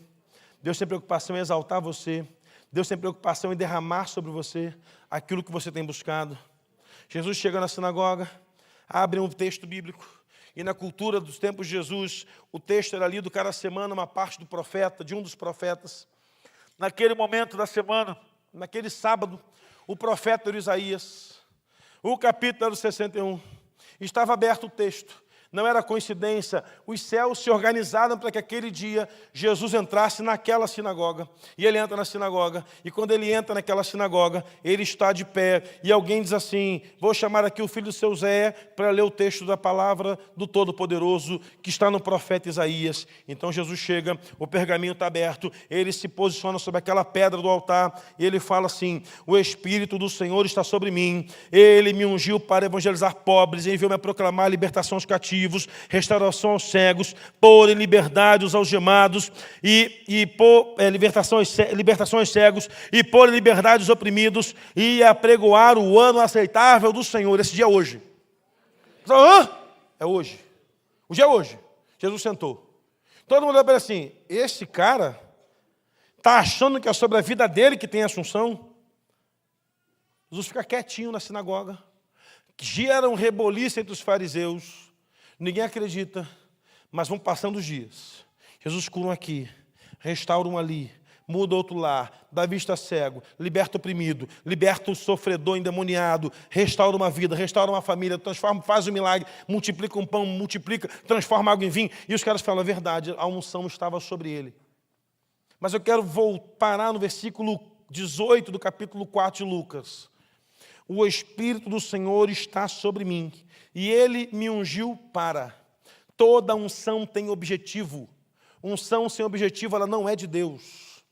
Deus tem preocupação em exaltar você. Deus tem preocupação em derramar sobre você aquilo que você tem buscado. Jesus chega na sinagoga, abre um texto bíblico. E na cultura dos tempos de Jesus, o texto era lido cada semana, uma parte do profeta, de um dos profetas. Naquele momento da semana, naquele sábado, o profeta era Isaías. O capítulo era o 61. Estava aberto o texto. Não era coincidência, os céus se organizaram para que aquele dia Jesus entrasse naquela sinagoga. E ele entra na sinagoga, e quando ele entra naquela sinagoga, ele está de pé, e alguém diz assim: vou chamar aqui o filho do seu Zé para ler o texto da palavra do Todo-Poderoso, que está no profeta Isaías. Então Jesus chega, o pergaminho está aberto, ele se posiciona sobre aquela pedra do altar, e ele fala assim: o Espírito do Senhor está sobre mim, ele me ungiu para evangelizar pobres, enviou-me a proclamar libertação aos cativos, restauração aos cegos, pôr em liberdade os algemados, libertação aos cegos, e pôr em liberdade os oprimidos, e apregoar o ano aceitável do Senhor. Esse dia é hoje. É hoje. O dia é hoje. Jesus sentou. Todo mundo olha para ele assim: esse cara está achando que é sobre a vida dele que tem assunção? Jesus fica quietinho na sinagoga. Gera um reboliço entre os fariseus. Ninguém acredita, mas vão passando os dias. Jesus cura um aqui, restaura um ali, muda outro lá. Davi está cego, liberta o oprimido, liberta o sofredor endemoniado, restaura uma vida, restaura uma família, transforma, faz um milagre, multiplica um pão, multiplica, transforma água em vinho. E os caras falam a verdade, a unção estava sobre ele. Mas eu quero parar no versículo 18 do capítulo 4 de Lucas. O Espírito do Senhor está sobre mim, e Ele me ungiu para. Toda unção tem objetivo. Unção sem objetivo, ela não é de Deus.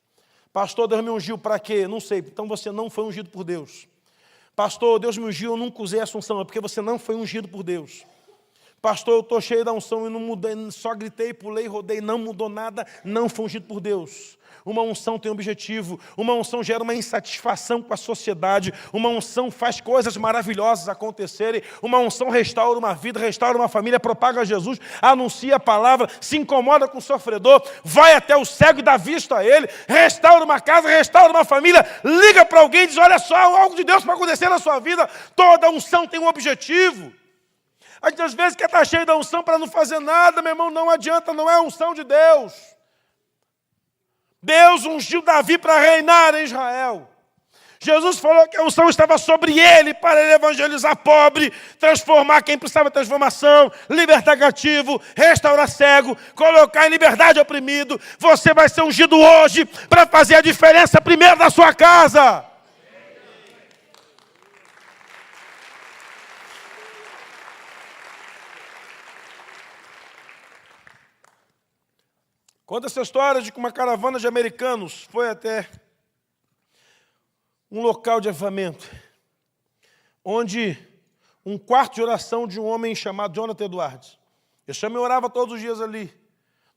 Pastor, Deus me ungiu para quê? Não sei, então você não foi ungido por Deus. Pastor, Deus me ungiu, eu nunca usei essa unção, é porque você não foi ungido por Deus. Pastor, eu estou cheio da unção e não mudei, só gritei, pulei, rodei, não mudou nada, não foi ungido por Deus. Uma unção tem objetivo, uma unção gera uma insatisfação com a sociedade, uma unção faz coisas maravilhosas acontecerem, uma unção restaura uma vida, restaura uma família, propaga Jesus, anuncia a palavra, se incomoda com o sofredor, vai até o cego e dá vista a ele, restaura uma casa, restaura uma família, liga para alguém e diz, olha só, algo de Deus para acontecer na sua vida. Toda unção tem um objetivo. A gente às vezes quer estar cheio da unção para não fazer nada, meu irmão, não adianta, não é a unção de Deus. Deus ungiu Davi para reinar em Israel. Jesus falou que a unção estava sobre ele para ele evangelizar pobre, transformar quem precisava de transformação, libertar cativo, restaurar cego, colocar em liberdade oprimido. Você vai ser ungido hoje para fazer a diferença primeiro na sua casa. Conta essa história de que uma caravana de americanos foi até um local de avivamento, onde um quarto de oração de um homem chamado Jonathan Edwards. Esse homem orava todos os dias ali,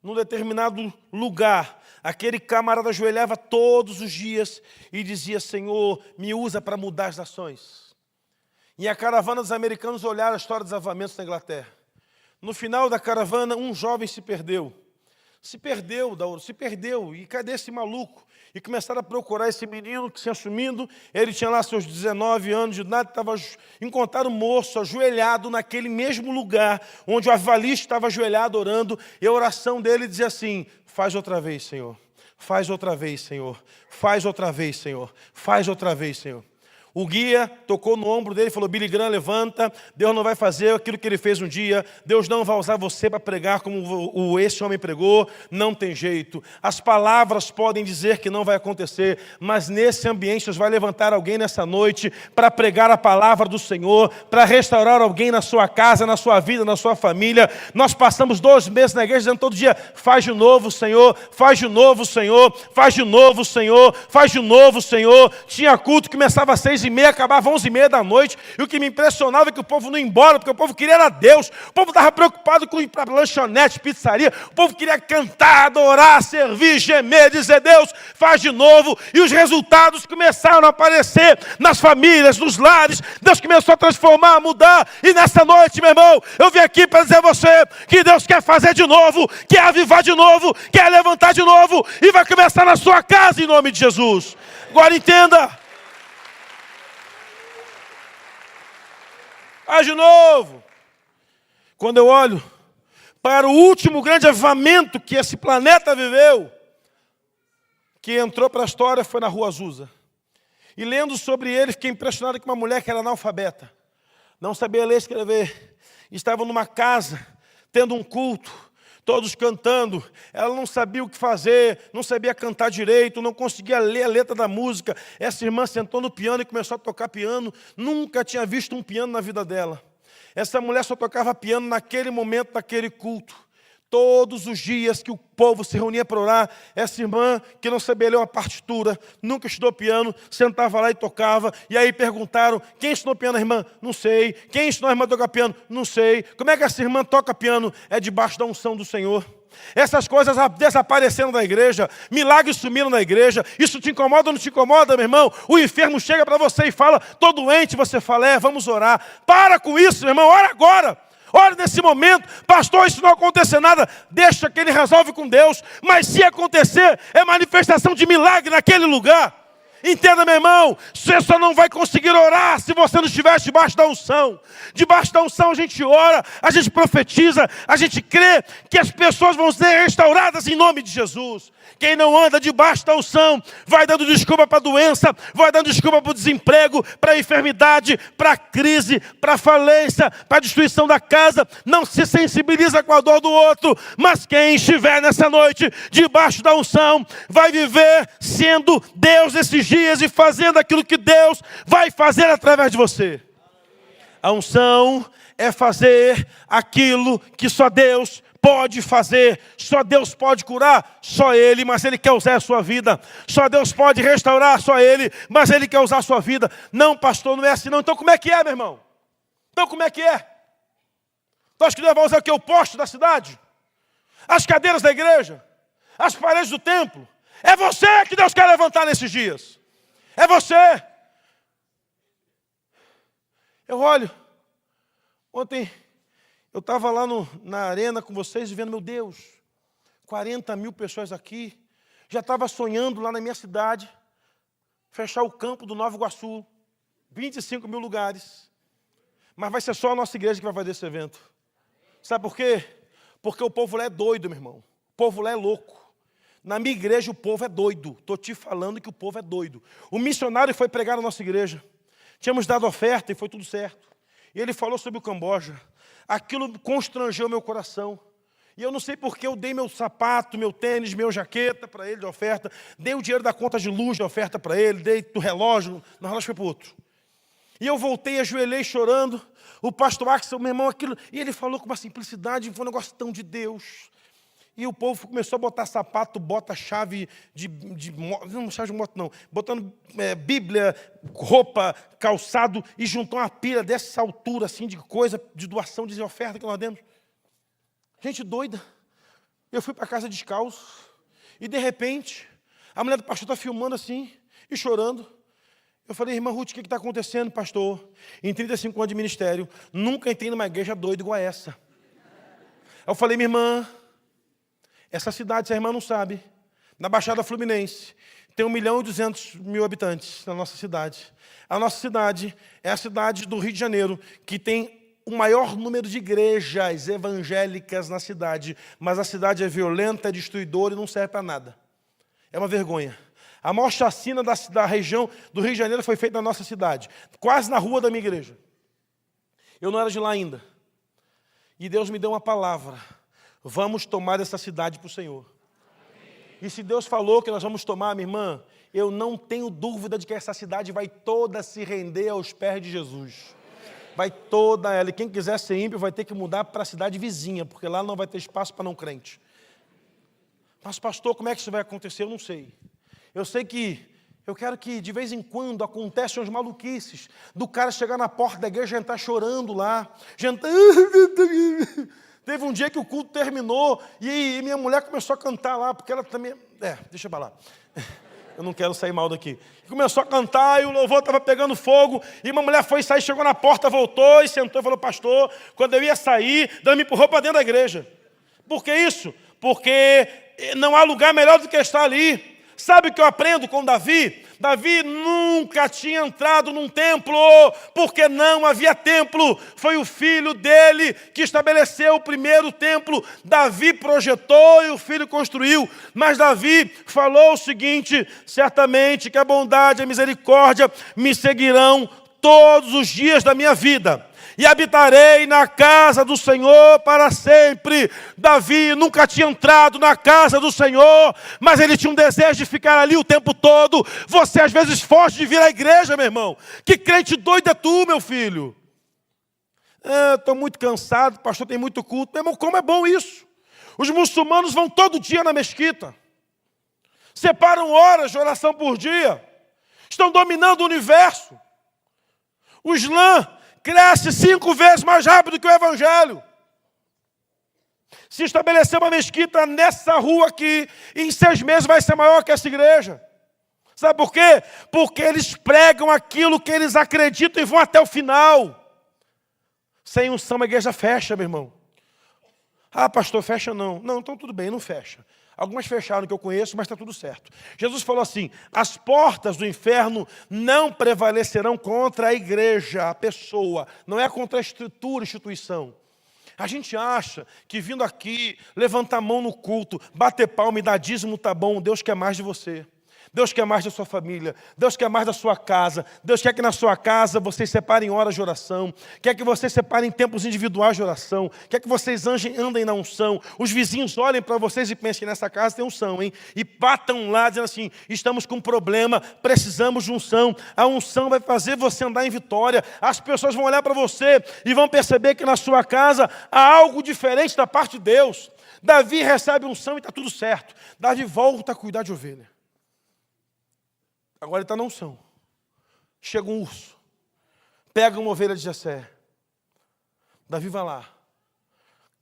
num determinado lugar. Aquele camarada ajoelhava todos os dias e dizia, Senhor, me usa para mudar as nações. E a caravana dos americanos olharam a história dos avivamentos na Inglaterra. No final da caravana, um jovem se perdeu. Se perdeu, e cadê esse maluco? E começaram a procurar esse menino que se assumindo, ele tinha lá seus 19 anos de idade, encontraram um moço ajoelhado naquele mesmo lugar, onde o avivalista estava ajoelhado orando, e a oração dele dizia assim, faz outra vez, Senhor, faz outra vez, Senhor, faz outra vez, Senhor, faz outra vez, Senhor. O guia tocou no ombro dele e falou, Billy Graham, levanta, Deus não vai fazer aquilo que ele fez um dia, Deus não vai usar você para pregar como esse homem pregou, não tem jeito. As palavras podem dizer que não vai acontecer, mas nesse ambiente Deus vai levantar alguém nessa noite para pregar a palavra do Senhor, para restaurar alguém na sua casa, na sua vida, na sua família. Nós passamos 2 meses na igreja dizendo todo dia, faz de novo, Senhor, faz de novo, Senhor, faz de novo, Senhor, faz de novo, Senhor. Tinha culto que começava às 6h30, acabava 11h30 da noite, e o que me impressionava é que o povo não ia embora, porque o povo queria era Deus, o povo estava preocupado com ir para lanchonete, pizzaria, o povo queria cantar, adorar, servir, gemer, dizer Deus, faz de novo, e os resultados começaram a aparecer nas famílias, nos lares. Deus começou a transformar, a mudar, e nessa noite, meu irmão, eu vim aqui para dizer a você que Deus quer fazer de novo, quer avivar de novo, quer levantar de novo, e vai começar na sua casa em nome de Jesus. Agora entenda, de novo. Quando eu olho para o último grande avivamento que esse planeta viveu, que entrou para a história, foi na Rua Azusa. E lendo sobre ele, fiquei impressionado com uma mulher que era analfabeta, não sabia ler e escrever, estava numa casa, tendo um culto, todos cantando, ela não sabia o que fazer, não sabia cantar direito, não conseguia ler a letra da música. Essa irmã sentou no piano e começou a tocar piano, nunca tinha visto um piano na vida dela. Essa mulher só tocava piano naquele momento, naquele culto. Todos os dias que o povo se reunia para orar, essa irmã, que não sabia ler uma partitura, nunca estudou piano, sentava lá e tocava. E aí perguntaram, quem ensinou piano a irmã? Não sei. Quem ensinou a irmã a tocar piano? Não sei. Como é que essa irmã toca piano? É debaixo da unção do Senhor. Essas coisas desapareceram da igreja, milagres sumiram da igreja. Isso te incomoda ou não te incomoda, meu irmão? O enfermo chega para você e fala, estou doente, você fala, vamos orar. Para com isso, meu irmão, ora agora. Ora nesse momento, pastor, isso não acontecer nada, deixa que ele resolve com Deus. Mas se acontecer, é manifestação de milagre naquele lugar. Entenda, meu irmão, você só não vai conseguir orar se você não estiver debaixo da unção. Debaixo da unção a gente ora, a gente profetiza, a gente crê que as pessoas vão ser restauradas em nome de Jesus. Quem não anda debaixo da unção vai dando desculpa para a doença, vai dando desculpa para o desemprego, para a enfermidade, para a crise, para a falência, para a destruição da casa. Não se sensibiliza com a dor do outro, mas quem estiver nessa noite debaixo da unção vai viver sendo Deus desse jeito. dias e fazendo aquilo que Deus vai fazer através de você. A unção é fazer aquilo que só Deus pode fazer, só Deus pode curar, só Ele, mas Ele quer usar a sua vida. Só Deus pode restaurar, só Ele, mas Ele quer usar a sua vida. Não, pastor, não é assim não. Então como é que é, meu irmão? Então como é que é? Tu acha que Deus vai usar o que? O poste da cidade? As cadeiras da igreja? As paredes do templo? É você que Deus quer levantar nesses dias. É você. Eu olho, ontem eu estava lá na arena com vocês e vendo, meu Deus, 40 mil pessoas aqui. Já estava sonhando lá na minha cidade, fechar o campo do Nova Iguaçu, 25 mil lugares. Mas vai ser só a nossa igreja que vai fazer esse evento. Sabe por quê? Porque o povo lá é doido, meu irmão. O povo lá é louco. Na minha igreja o povo é doido. Estou te falando que o povo é doido. O missionário foi pregar na nossa igreja. Tínhamos dado oferta e foi tudo certo. E ele falou sobre o Camboja. Aquilo constrangeu meu coração. E eu não sei porque eu dei meu sapato, meu tênis, meu jaqueta para ele de oferta. Dei o dinheiro da conta de luz de oferta para ele. Dei do relógio. No relógio foi para o outro. E eu voltei, ajoelhei chorando. O pastor Axel, meu irmão, aquilo. E ele falou com uma simplicidade. Foi um negócio tão de Deus. E o povo começou a botar sapato, bota chave não chave de moto não, botando Bíblia, roupa, calçado, e juntou uma pilha dessa altura, assim, de coisa, de doação, de oferta que nós demos. Gente doida. Eu fui para casa descalço, e de repente, a mulher do pastor está filmando assim, e chorando. Eu falei, irmã Ruth, o que está acontecendo, pastor? Em 35 anos de ministério, nunca entrei numa igreja doida igual a essa. Eu falei, minha irmã, essa cidade, se a irmã não sabe, na Baixada Fluminense, tem 1.200.000 habitantes na nossa cidade. A nossa cidade é a cidade do Rio de Janeiro, que tem o maior número de igrejas evangélicas na cidade, mas a cidade é violenta, é destruidora e não serve para nada. É uma vergonha. A maior chacina da região do Rio de Janeiro foi feita na nossa cidade, quase na rua da minha igreja. Eu não era de lá ainda. E Deus me deu uma palavra. Vamos tomar essa cidade para o Senhor. E se Deus falou que nós vamos tomar, minha irmã, eu não tenho dúvida de que essa cidade vai toda se render aos pés de Jesus. Vai toda ela. E quem quiser ser ímpio vai ter que mudar para a cidade vizinha, porque lá não vai ter espaço para não crente. Mas, pastor, como é que isso vai acontecer? Eu não sei. Eu sei que eu quero que de vez em quando aconteçam as maluquices do cara chegar na porta da igreja e entrar chorando lá. Teve um dia que o culto terminou e minha mulher começou a cantar lá, porque ela também... deixa pra lá. Eu não quero sair mal daqui. Começou a cantar e o louvor estava pegando fogo. E uma mulher foi sair, chegou na porta, voltou e sentou e falou, pastor, quando eu ia sair, Deus me empurrou para dentro da igreja. Por que isso? Porque não há lugar melhor do que estar ali. Sabe o que eu aprendo com Davi? Davi nunca tinha entrado num templo, porque não havia templo. Foi o filho dele que estabeleceu o primeiro templo. Davi projetou e o filho construiu. Mas Davi falou o seguinte, certamente que a bondade e a misericórdia me seguirão todos os dias da minha vida. E habitarei na casa do Senhor para sempre. Davi nunca tinha entrado na casa do Senhor, mas ele tinha um desejo de ficar ali o tempo todo. Você às vezes foge de vir à igreja, meu irmão. Que crente doido é tu, meu filho? Estou muito cansado, pastor, tem muito culto. Meu irmão, como é bom isso? Os muçulmanos vão todo dia na mesquita. Separam horas de oração por dia. Estão dominando o universo. O Islã cresce 5 vezes mais rápido que o Evangelho. Se estabelecer uma mesquita nessa rua aqui, em 6 meses vai ser maior que essa igreja. Sabe por quê? Porque eles pregam aquilo que eles acreditam e vão até o final. Sem unção a igreja fecha, meu irmão. Ah, pastor, fecha não. Não, então tudo bem, não fecha. Algumas fecharam que eu conheço, mas está tudo certo. Jesus falou assim, as portas do inferno não prevalecerão contra a igreja, a pessoa. Não é contra a estrutura, a instituição. A gente acha que vindo aqui, levantar a mão no culto, bater palma e dar dízimo, tá bom, Deus quer mais de você. Deus quer mais da sua família. Deus quer mais da sua casa. Deus quer que na sua casa vocês separem horas de oração. Quer que vocês separem tempos individuais de oração. Quer que vocês andem na unção. Os vizinhos olhem para vocês e pensem que nessa casa tem unção, hein? E batam lá dizendo assim, estamos com um problema, precisamos de unção. A unção vai fazer você andar em vitória. As pessoas vão olhar para você e vão perceber que na sua casa há algo diferente da parte de Deus. Davi recebe unção e está tudo certo. Davi volta a cuidar de ovelha. Agora ele está na unção. Chega um urso. Pega uma ovelha de Jessé. Davi vai lá.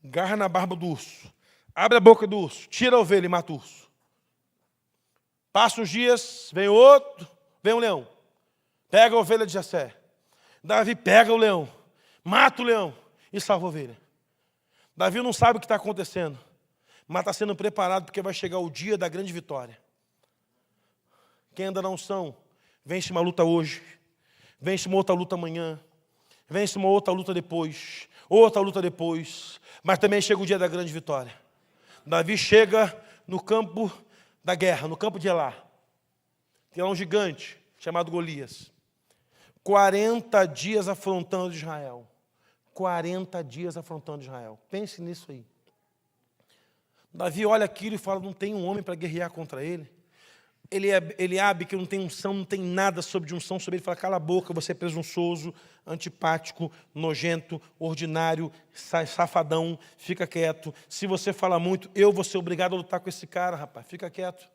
Agarra na barba do urso. Abre a boca do urso. Tira a ovelha e mata o urso. Passa uns dias. Vem outro. Vem um leão. Pega a ovelha de Jessé. Davi pega o leão. Mata o leão. E salva a ovelha. Davi não sabe o que está acontecendo. Mas está sendo preparado porque vai chegar o dia da grande vitória. Quem anda na unção, vence uma luta hoje, vence uma outra luta amanhã, vence uma outra luta depois, mas também chega o dia da grande vitória. Davi chega no campo da guerra, no campo de Elá. Tem lá um gigante chamado Golias. 40 dias afrontando Israel. 40 dias afrontando Israel. Pense nisso aí. Davi olha aquilo e fala, não tem um homem para guerrear contra ele. Eliabe, que não tem unção, não tem nada sobre unção sobre ele, fala, cala a boca, você é presunçoso, antipático, nojento, ordinário, safadão, fica quieto. Se você fala muito, eu vou ser obrigado a lutar com esse cara, rapaz, fica quieto.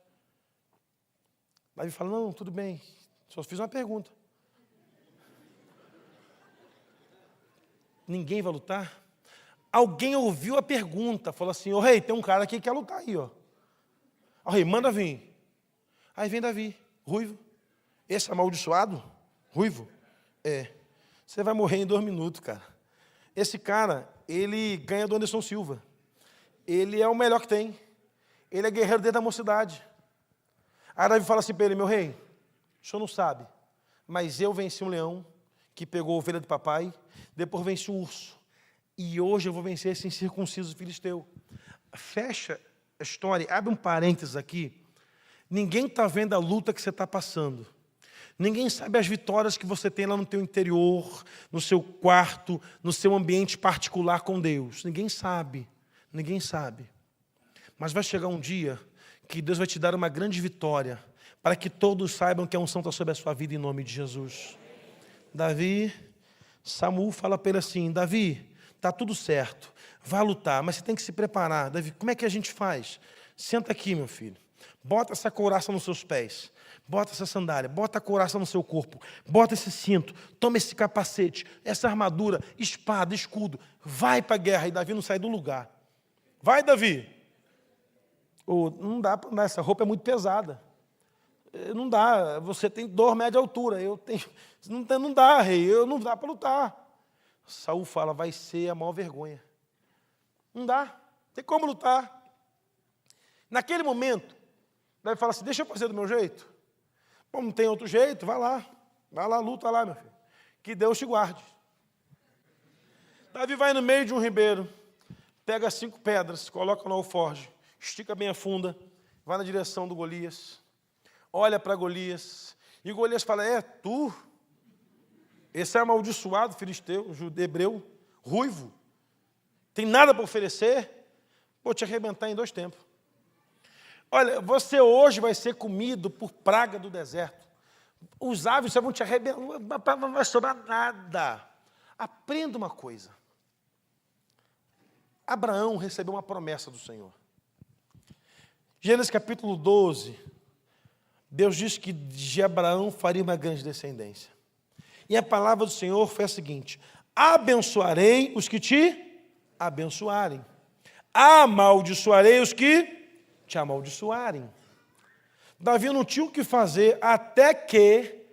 Davi fala, não, tudo bem, só fiz uma pergunta. Ninguém vai lutar? Alguém ouviu a pergunta, falou assim, ô rei, tem um cara aqui que quer lutar aí, ó. Ó rei, manda vir. Aí vem Davi, ruivo. Esse amaldiçoado, ruivo. Você vai morrer em 2 minutos, cara. Esse cara, ele ganha do Anderson Silva. Ele é o melhor que tem. Ele é guerreiro desde a mocidade. Aí Davi fala assim para ele, meu rei, o senhor não sabe, mas eu venci um leão que pegou a ovelha do papai, depois venci um urso. E hoje eu vou vencer esse incircunciso filisteu. Fecha a história, abre um parênteses aqui. Ninguém está vendo a luta que você está passando. Ninguém sabe as vitórias que você tem lá no teu interior, no seu quarto, no seu ambiente particular com Deus. Ninguém sabe. Ninguém sabe. Mas vai chegar um dia que Deus vai te dar uma grande vitória, para que todos saibam que a unção está sobre a sua vida em nome de Jesus. Davi, Samuel fala para ele assim, Davi, está tudo certo, vai lutar, mas você tem que se preparar. Davi, como é que a gente faz? Senta aqui, meu filho. Bota essa couraça nos seus pés, bota essa sandália, bota a couraça no seu corpo, bota esse cinto, toma esse capacete, essa armadura, espada, escudo, vai para a guerra. E Davi não sai do lugar. Vai, Davi. Não dá para andar, essa roupa é muito pesada. Não dá, você tem 2 metros de altura, eu tenho, não dá, rei, não dá para lutar. Saul fala, vai ser a maior vergonha. Não dá, tem como lutar. Naquele momento, Davi fala assim, deixa eu fazer do meu jeito. Bom, não tem outro jeito, vai lá, luta lá, meu filho. Que Deus te guarde. Davi vai no meio de um ribeiro, pega 5 pedras, coloca no alforje, estica bem a funda, vai na direção do Golias, olha para Golias, e Golias fala, é tu? Esse é amaldiçoado filisteu, hebreu, ruivo, tem nada para oferecer? Vou te arrebentar em 2 tempos. Olha, você hoje vai ser comido por praga do deserto. Os aves vão te arrebentar, não vai sobrar nada. Aprenda uma coisa. Abraão recebeu uma promessa do Senhor. Gênesis capítulo 12, Deus diz que de Abraão faria uma grande descendência. E a palavra do Senhor foi a seguinte, abençoarei os que te abençoarem. Amaldiçoarei os que te amaldiçoarem. Davi não tinha o que fazer até que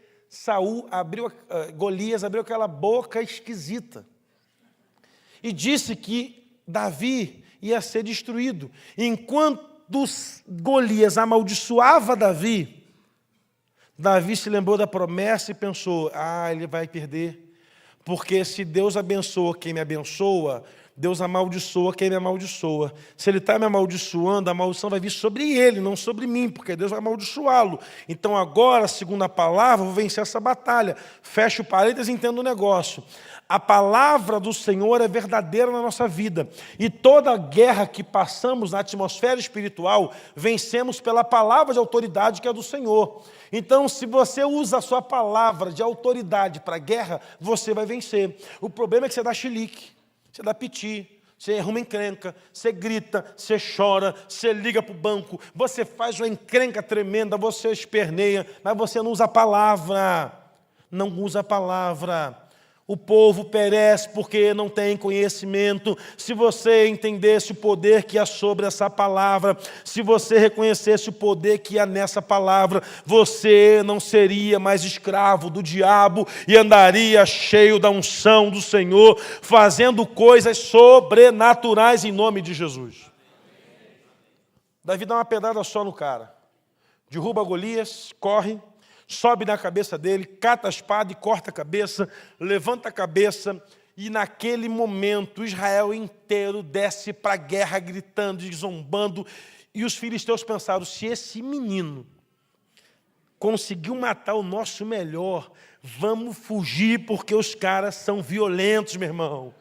Golias abriu aquela boca esquisita e disse que Davi ia ser destruído. Enquanto Golias amaldiçoava Davi, Davi se lembrou da promessa e pensou, ele vai perder, porque se Deus abençoa quem me abençoa, Deus amaldiçoa quem me amaldiçoa. Se Ele está me amaldiçoando, a maldição vai vir sobre Ele, não sobre mim, porque Deus vai amaldiçoá-lo. Então agora, segundo a palavra, vou vencer essa batalha. Fecho parênteses e entendo o negócio. A palavra do Senhor é verdadeira na nossa vida. E toda guerra que passamos na atmosfera espiritual, vencemos pela palavra de autoridade que é do Senhor. Então, se você usa a sua palavra de autoridade para a guerra, você vai vencer. O problema é que você dá chilique, você dá piti, você arruma encrenca, você grita, você chora, você liga para o banco, você faz uma encrenca tremenda, você esperneia, mas você não usa a palavra. Não usa a palavra. O povo perece porque não tem conhecimento. Se você entendesse o poder que há sobre essa palavra, se você reconhecesse o poder que há nessa palavra, você não seria mais escravo do diabo e andaria cheio da unção do Senhor, fazendo coisas sobrenaturais em nome de Jesus. Davi dá uma pedrada só no cara, derruba Golias, corre, sobe na cabeça dele, cata a espada e corta a cabeça, levanta a cabeça, e naquele momento Israel inteiro desce para a guerra gritando e zombando, e os filisteus pensaram, se esse menino conseguiu matar o nosso melhor, vamos fugir porque os caras são violentos, meu irmão.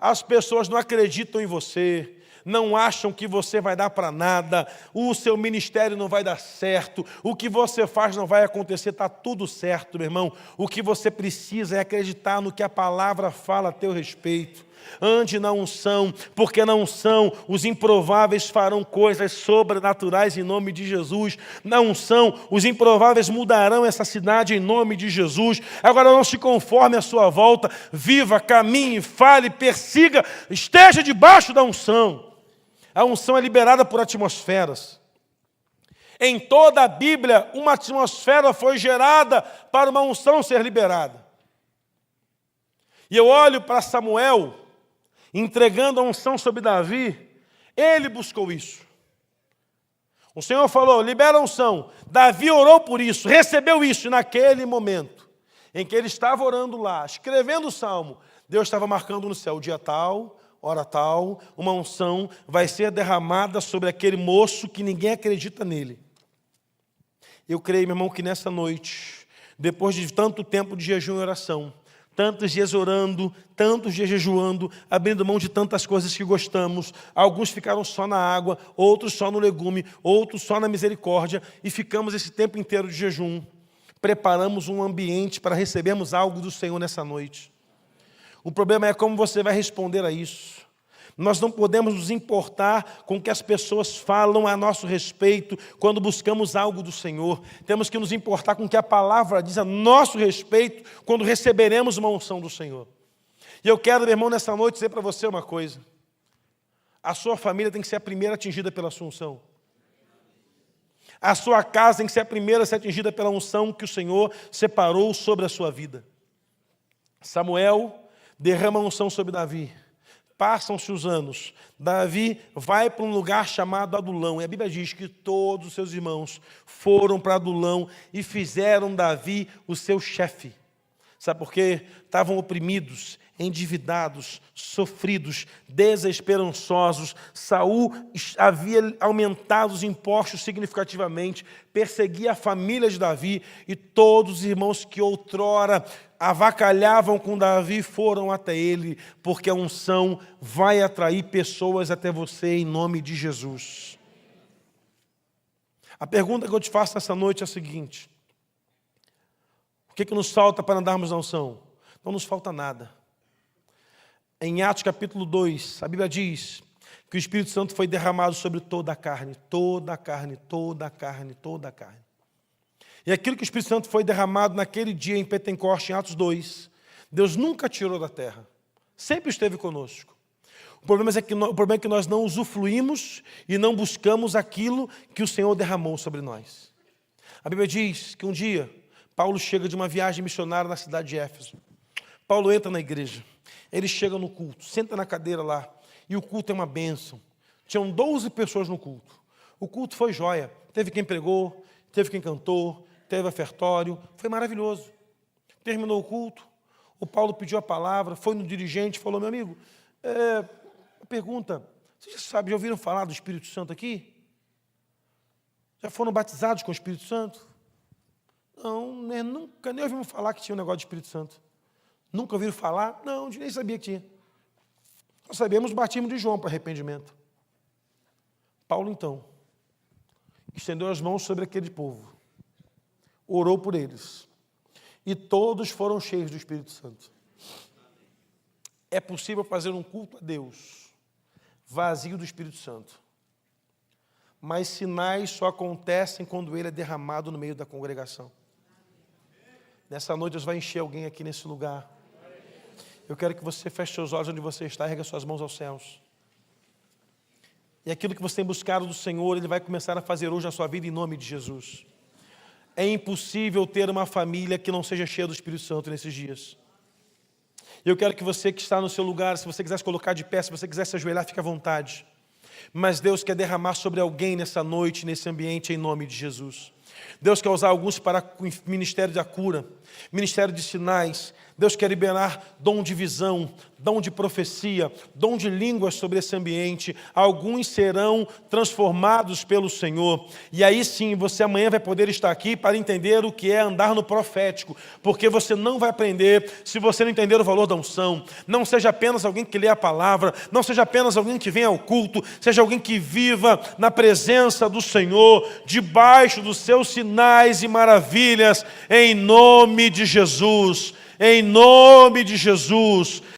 As pessoas não acreditam em você, não acham que você vai dar para nada, o seu ministério não vai dar certo, o que você faz não vai acontecer, está tudo certo, meu irmão. O que você precisa é acreditar no que a palavra fala a teu respeito. Ande na unção, porque na unção os improváveis farão coisas sobrenaturais em nome de Jesus. Na unção, os improváveis mudarão essa cidade em nome de Jesus. Agora não se conforme à sua volta, viva, caminhe, fale, persiga, esteja debaixo da unção. A unção é liberada por atmosferas. Em toda a Bíblia, uma atmosfera foi gerada para uma unção ser liberada. E eu olho para Samuel, entregando a unção sobre Davi, ele buscou isso. O Senhor falou, libera a unção. Davi orou por isso, recebeu isso, e naquele momento em que ele estava orando lá, escrevendo o salmo, Deus estava marcando no céu, dia tal, hora tal, uma unção vai ser derramada sobre aquele moço que ninguém acredita nele. Eu creio, meu irmão, que nessa noite, depois de tanto tempo de jejum e oração, tantos dias orando, tantos dias jejuando, abrindo mão de tantas coisas que gostamos, alguns ficaram só na água, outros só no legume, outros só na misericórdia, e ficamos esse tempo inteiro de jejum. Preparamos um ambiente para recebermos algo do Senhor nessa noite. O problema é como você vai responder a isso. Nós não podemos nos importar com o que as pessoas falam a nosso respeito quando buscamos algo do Senhor. Temos que nos importar com o que a palavra diz a nosso respeito quando receberemos uma unção do Senhor. E eu quero, meu irmão, nessa noite dizer para você uma coisa. A sua família tem que ser a primeira atingida pela sua unção. A sua casa tem que ser a primeira a ser atingida pela unção que o Senhor separou sobre a sua vida. Samuel derrama a unção sobre Davi. Passam-se os anos. Davi vai para um lugar chamado Adulão. E a Bíblia diz que todos os seus irmãos foram para Adulão e fizeram Davi o seu chefe. Sabe por quê? Estavam oprimidos, endividados, sofridos, desesperançosos. Saul havia aumentado os impostos significativamente, perseguia a família de Davi, e todos os irmãos que outrora avacalhavam com Davi foram até ele, porque a unção vai atrair pessoas até você em nome de Jesus. A pergunta que eu te faço nessa noite é a seguinte: o que nos falta para andarmos na unção? Não nos falta nada. Em Atos capítulo 2, a Bíblia diz que o Espírito Santo foi derramado sobre toda a carne, toda a carne, toda a carne, toda a carne. E aquilo que o Espírito Santo foi derramado naquele dia em Pentecoste, em Atos 2, Deus nunca tirou da terra, sempre esteve conosco. O problema é que nós não usufruímos e não buscamos aquilo que o Senhor derramou sobre nós. A Bíblia diz que um dia Paulo chega de uma viagem missionária na cidade de Éfeso. Paulo entra na igreja, ele chega no culto, senta na cadeira lá, e o culto é uma bênção. Tinham 12 pessoas no culto. O culto foi joia. Teve quem pregou, teve quem cantou, teve ofertório, foi maravilhoso. Terminou o culto, O Paulo pediu a palavra, foi no dirigente, falou, meu amigo, pergunta, vocês já ouviram falar do Espírito Santo aqui? Já foram batizados com o Espírito Santo? Não, né, nunca nem ouvimos falar que tinha um negócio de Espírito Santo. Nunca ouviram falar? Não, a gente nem sabia que tinha. Nós sabemos o batismo de João para arrependimento. Paulo, então, estendeu as mãos sobre aquele povo, orou por eles, e todos foram cheios do Espírito Santo. É possível fazer um culto a Deus vazio do Espírito Santo, mas sinais só acontecem quando ele é derramado no meio da congregação. Nessa noite Deus vai encher alguém aqui nesse lugar. Eu quero que você feche seus olhos onde você está e erga suas mãos aos céus. E aquilo que você tem buscado do Senhor, Ele vai começar a fazer hoje na sua vida em nome de Jesus. É impossível ter uma família que não seja cheia do Espírito Santo nesses dias. Eu quero que você que está no seu lugar, se você quiser se colocar de pé, se você quiser se ajoelhar, fique à vontade. Mas Deus quer derramar sobre alguém nessa noite, nesse ambiente, em nome de Jesus. Deus quer usar alguns para o ministério da cura, ministério de sinais. Deus quer liberar dom de visão, dom de profecia, dom de línguas sobre esse ambiente. Alguns serão transformados pelo Senhor. E aí sim, você amanhã vai poder estar aqui para entender o que é andar no profético. Porque você não vai aprender se você não entender o valor da unção. Não seja apenas alguém que lê a palavra, não seja apenas alguém que vem ao culto, seja alguém que viva na presença do Senhor, debaixo dos seus sinais e maravilhas, em nome de Jesus. Em nome de Jesus.